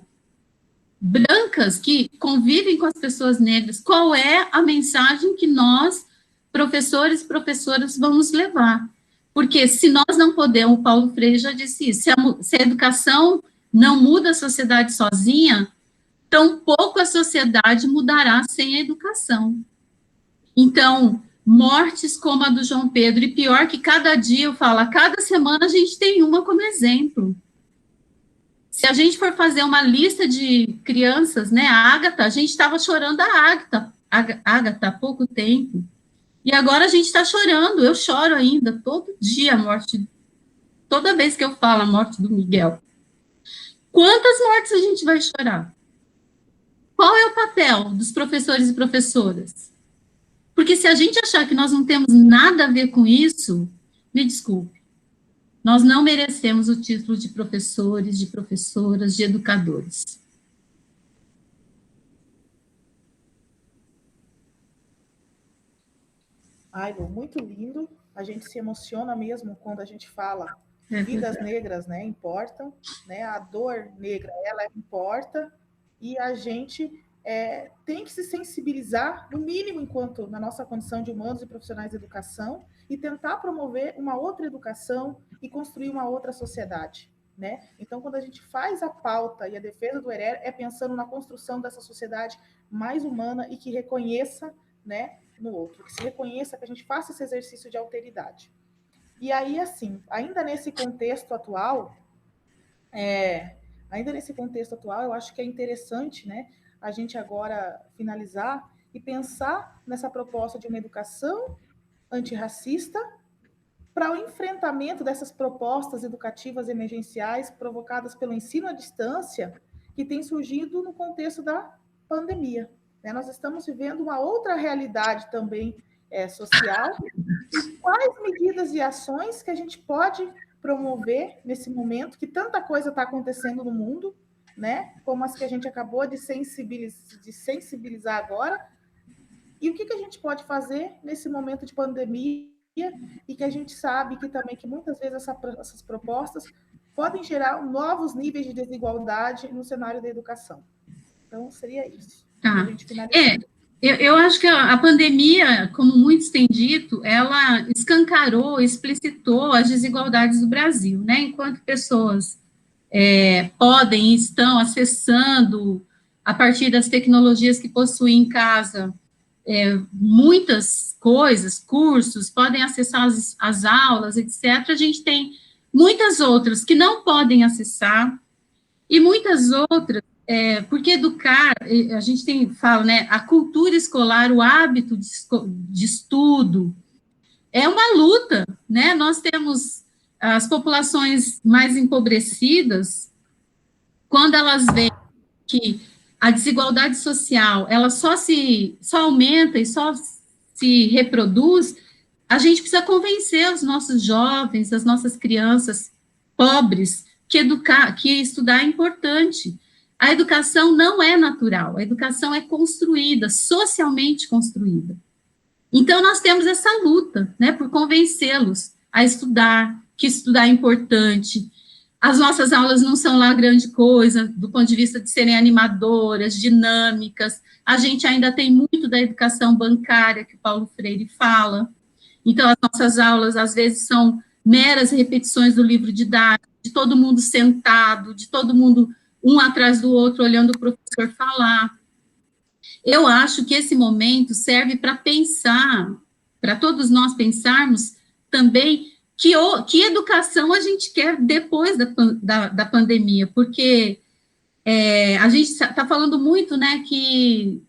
brancas que convivem com as pessoas negras, qual é a mensagem que nós, professores e professoras, vamos levar? Porque se nós não podemos, o Paulo Freire já disse isso, se a educação não muda a sociedade sozinha, tampouco a sociedade mudará sem a educação. Então, mortes como a do João Pedro, e pior que cada dia, eu falo, a cada semana a gente tem uma como exemplo. Se a gente for fazer uma lista de crianças, né, a Ágata, a gente estava chorando a Ágata há pouco tempo. E agora a gente está chorando, eu choro ainda, todo dia a morte, toda vez que eu falo a morte do Miguel. Quantas mortes a gente vai chorar? Qual é o papel dos professores e professoras? Porque se a gente achar que nós não temos nada a ver com isso, me desculpe, nós não merecemos o título de professores, de professoras, de educadores. Ai, Lu, muito lindo. A gente se emociona mesmo quando a gente fala vidas negras, né, importam, né, a dor negra, ela importa, e a gente tem que se sensibilizar, no mínimo, enquanto na nossa condição de humanos e profissionais de educação, e tentar promover uma outra educação e construir uma outra sociedade, né? Então, quando a gente faz a pauta e a defesa do ERER, é pensando na construção dessa sociedade mais humana e que reconheça, né, no outro, que se reconheça, que a gente faça esse exercício de alteridade. E aí, assim, ainda nesse contexto atual, eu acho que é interessante, né, a gente agora finalizar e pensar nessa proposta de uma educação antirracista para o enfrentamento dessas propostas educativas emergenciais provocadas pelo ensino à distância que tem surgido no contexto da pandemia. Né? Nós estamos vivendo uma outra realidade também social. E quais medidas e ações que a gente pode promover nesse momento que tanta coisa está acontecendo no mundo, né? Como as que a gente acabou de sensibilizar agora, e o que a gente pode fazer nesse momento de pandemia e que a gente sabe que também que muitas vezes essas propostas podem gerar novos níveis de desigualdade no cenário da educação. Então, seria isso. Tá. Eu acho que a pandemia, como muitos têm dito, ela escancarou, explicitou as desigualdades do Brasil, né? Enquanto pessoas podem e estão acessando a partir das tecnologias que possuem em casa, muitas coisas, cursos, podem acessar as aulas, etc. A gente tem muitas outras que não podem acessar, e muitas outras, porque educar, a gente fala, né, a cultura escolar, o hábito de estudo, é uma luta, né? Nós temos as populações mais empobrecidas, quando elas veem que a desigualdade social, ela só aumenta e só se reproduz, a gente precisa convencer os nossos jovens, as nossas crianças pobres, que estudar é importante. A educação não é natural, a educação é construída, socialmente construída. Então, nós temos essa luta, né, por convencê-los a estudar, que estudar é importante. As nossas aulas não são lá grande coisa, do ponto de vista de serem animadoras, dinâmicas. A gente ainda tem muito da educação bancária, que o Paulo Freire fala. Então, as nossas aulas, às vezes, são meras repetições do livro didático, de todo mundo sentado, de todo mundo um atrás do outro, olhando o professor falar. Eu acho que esse momento serve para pensar, para todos nós pensarmos também que educação a gente quer depois da pandemia, porque a gente está falando muito, né, que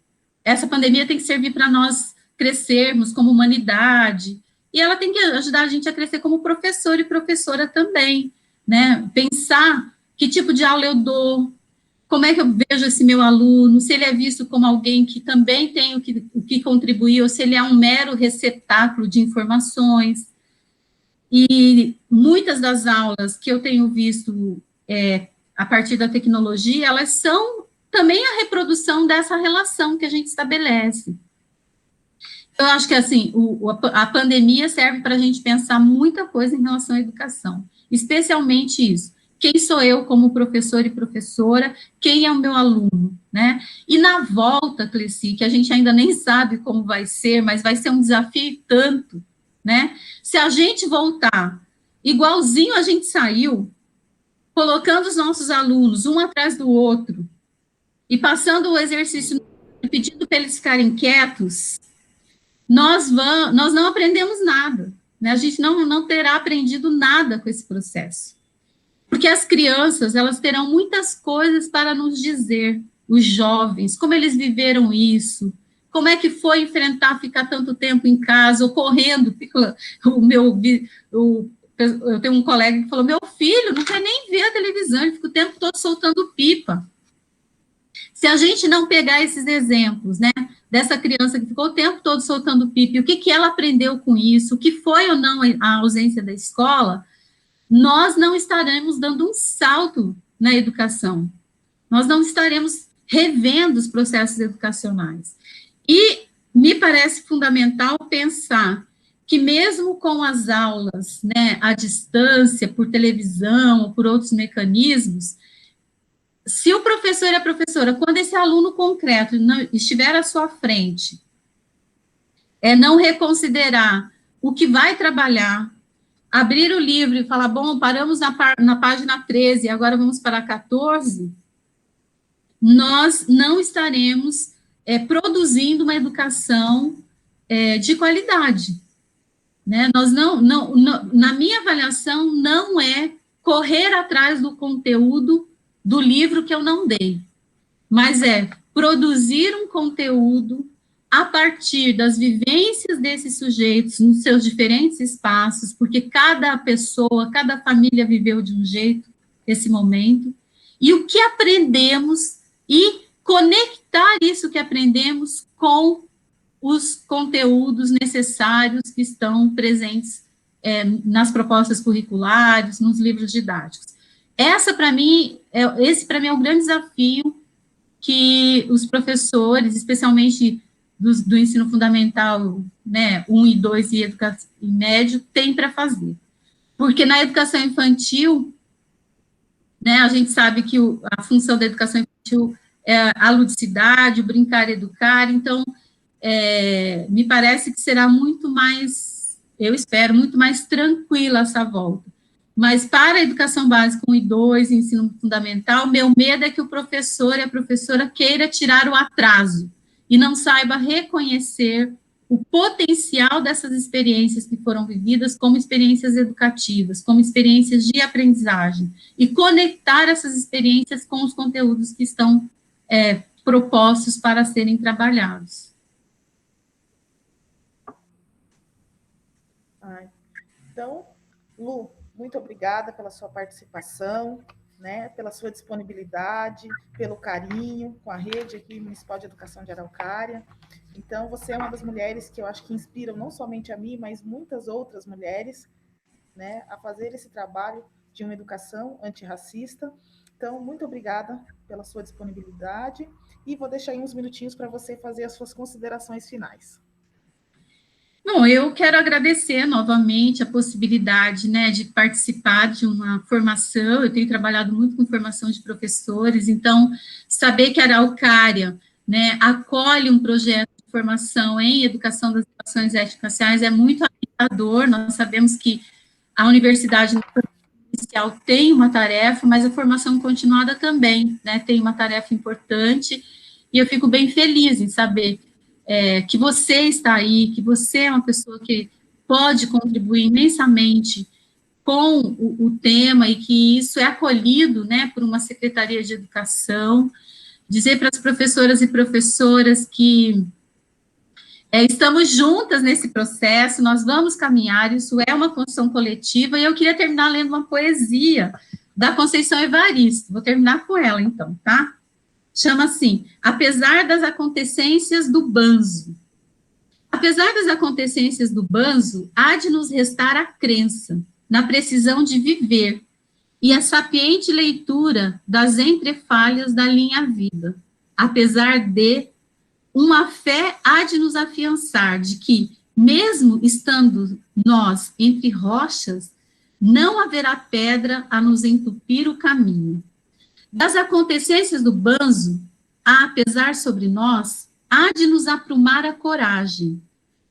essa pandemia tem que servir para nós crescermos como humanidade, e ela tem que ajudar a gente a crescer como professor e professora também, né, pensar que tipo de aula eu dou, como é que eu vejo esse meu aluno, se ele é visto como alguém que também tem o que contribuir, ou se ele é um mero receptáculo de informações. E muitas das aulas que eu tenho visto a partir da tecnologia, elas são também a reprodução dessa relação que a gente estabelece. Eu acho que, assim, a pandemia serve para a gente pensar muita coisa em relação à educação, especialmente isso. Quem sou eu como professor e professora, quem é o meu aluno, né? E na volta, Cleci, que a gente ainda nem sabe como vai ser, mas vai ser um desafio tanto, né? Se a gente voltar igualzinho a gente saiu, colocando os nossos alunos um atrás do outro, e passando o exercício, pedindo para eles ficarem quietos, nós não aprendemos nada, né? A gente não terá aprendido nada com esse processo. Porque as crianças, elas terão muitas coisas para nos dizer, os jovens, como eles viveram isso, como é que foi enfrentar ficar tanto tempo em casa, ou correndo. Eu tenho um colega que falou, meu filho não quer nem ver a televisão, ele fica o tempo todo soltando pipa. Se a gente não pegar esses exemplos, né, dessa criança que ficou o tempo todo soltando pipa, o que ela aprendeu com isso, o que foi ou não a ausência da escola, nós não estaremos dando um salto na educação, nós não estaremos revendo os processos educacionais. E me parece fundamental pensar que mesmo com as aulas, né, à distância, por televisão, ou por outros mecanismos, se o professor e a professora, quando esse aluno concreto estiver à sua frente, não reconsiderar o que vai trabalhar, abrir o livro e falar, bom, paramos na página 13, agora vamos para a 14, nós não estaremos produzindo uma educação de qualidade, né? Nós na minha avaliação, não é correr atrás do conteúdo do livro que eu não dei, mas é produzir um conteúdo a partir das vivências desses sujeitos nos seus diferentes espaços, porque cada pessoa, cada família viveu de um jeito esse momento, e o que aprendemos, e conectar isso que aprendemos com os conteúdos necessários que estão presentes nas propostas curriculares, nos livros didáticos. Esse, para mim, é um grande desafio que os professores, especialmente do ensino fundamental, né, 1 e 2 e médio, têm para fazer. Porque na educação infantil, né, a gente sabe que a função da educação infantil é a ludicidade, o brincar e educar, então, me parece que será muito mais, eu espero, muito mais tranquila essa volta. Mas para a educação básica 1 e 2, ensino fundamental, meu medo é que o professor e a professora queira tirar o atraso e não saiba reconhecer o potencial dessas experiências que foram vividas como experiências educativas, como experiências de aprendizagem, e conectar essas experiências com os conteúdos que estão propostos para serem trabalhados. Então, Lu, muito obrigada pela sua participação, né, pela sua disponibilidade, pelo carinho com a Rede aqui Municipal de Educação de Araucária. Então, você é uma das mulheres que eu acho que inspiram não somente a mim, mas muitas outras mulheres, né, a fazer esse trabalho de uma educação antirracista. Então, muito obrigada pela sua disponibilidade e vou deixar aí uns minutinhos para você fazer as suas considerações finais. Bom, eu quero agradecer novamente a possibilidade, né, de participar de uma formação. Eu tenho trabalhado muito com formação de professores, então, saber que a Araucária, né, acolhe um projeto de formação em educação das relações étnico-raciais é muito alentador. Nós sabemos que a universidade inicial tem uma tarefa, mas a formação continuada também, né, tem uma tarefa importante, e eu fico bem feliz em saber que você está aí, que você é uma pessoa que pode contribuir imensamente com o tema e que isso é acolhido, né, por uma Secretaria de Educação. Dizer para as professoras e professoras que estamos juntas nesse processo, nós vamos caminhar, isso é uma construção coletiva, e eu queria terminar lendo uma poesia da Conceição Evaristo. Vou terminar com ela, então, tá? Chama assim: Apesar das acontecências do banzo. Apesar das acontecências do banzo, há de nos restar a crença na precisão de viver e a sapiente leitura das entrefalhas da linha vida. Apesar de, uma fé há de nos afiançar de que, mesmo estando nós entre rochas, não haverá pedra a nos entupir o caminho. Das acontecências do banzo, a pesar sobre nós, há de nos aprumar a coragem.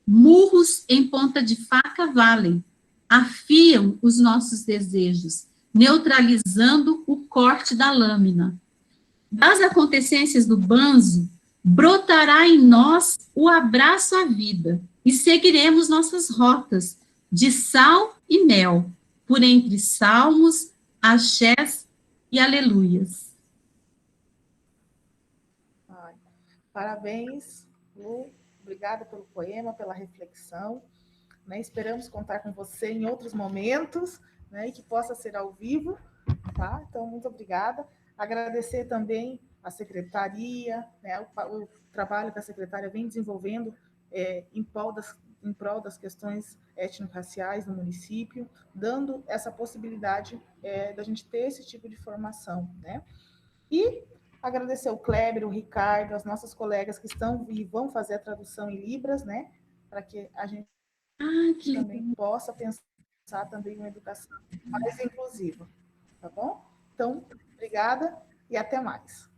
Murros em ponta de faca valem, afiam os nossos desejos, neutralizando o corte da lâmina. Das acontecências do banzo, brotará em nós o abraço à vida, e seguiremos nossas rotas de sal e mel, por entre salmos, axés e aleluias. Parabéns, Lu. Obrigada pelo poema, pela reflexão. Né? Esperamos contar com você em outros momentos, né? E que possa ser ao vivo. Tá? Então, muito obrigada. Agradecer também a secretaria, né? O trabalho que a secretária vem desenvolvendo em prol das questões étnico-raciais no município, dando essa possibilidade da gente ter esse tipo de formação. Né? E agradecer o Kleber, o Ricardo, as nossas colegas que estão e vão fazer a tradução em Libras, né? Para que a gente também possa pensar também uma educação mais inclusiva. Tá bom? Então, obrigada e até mais.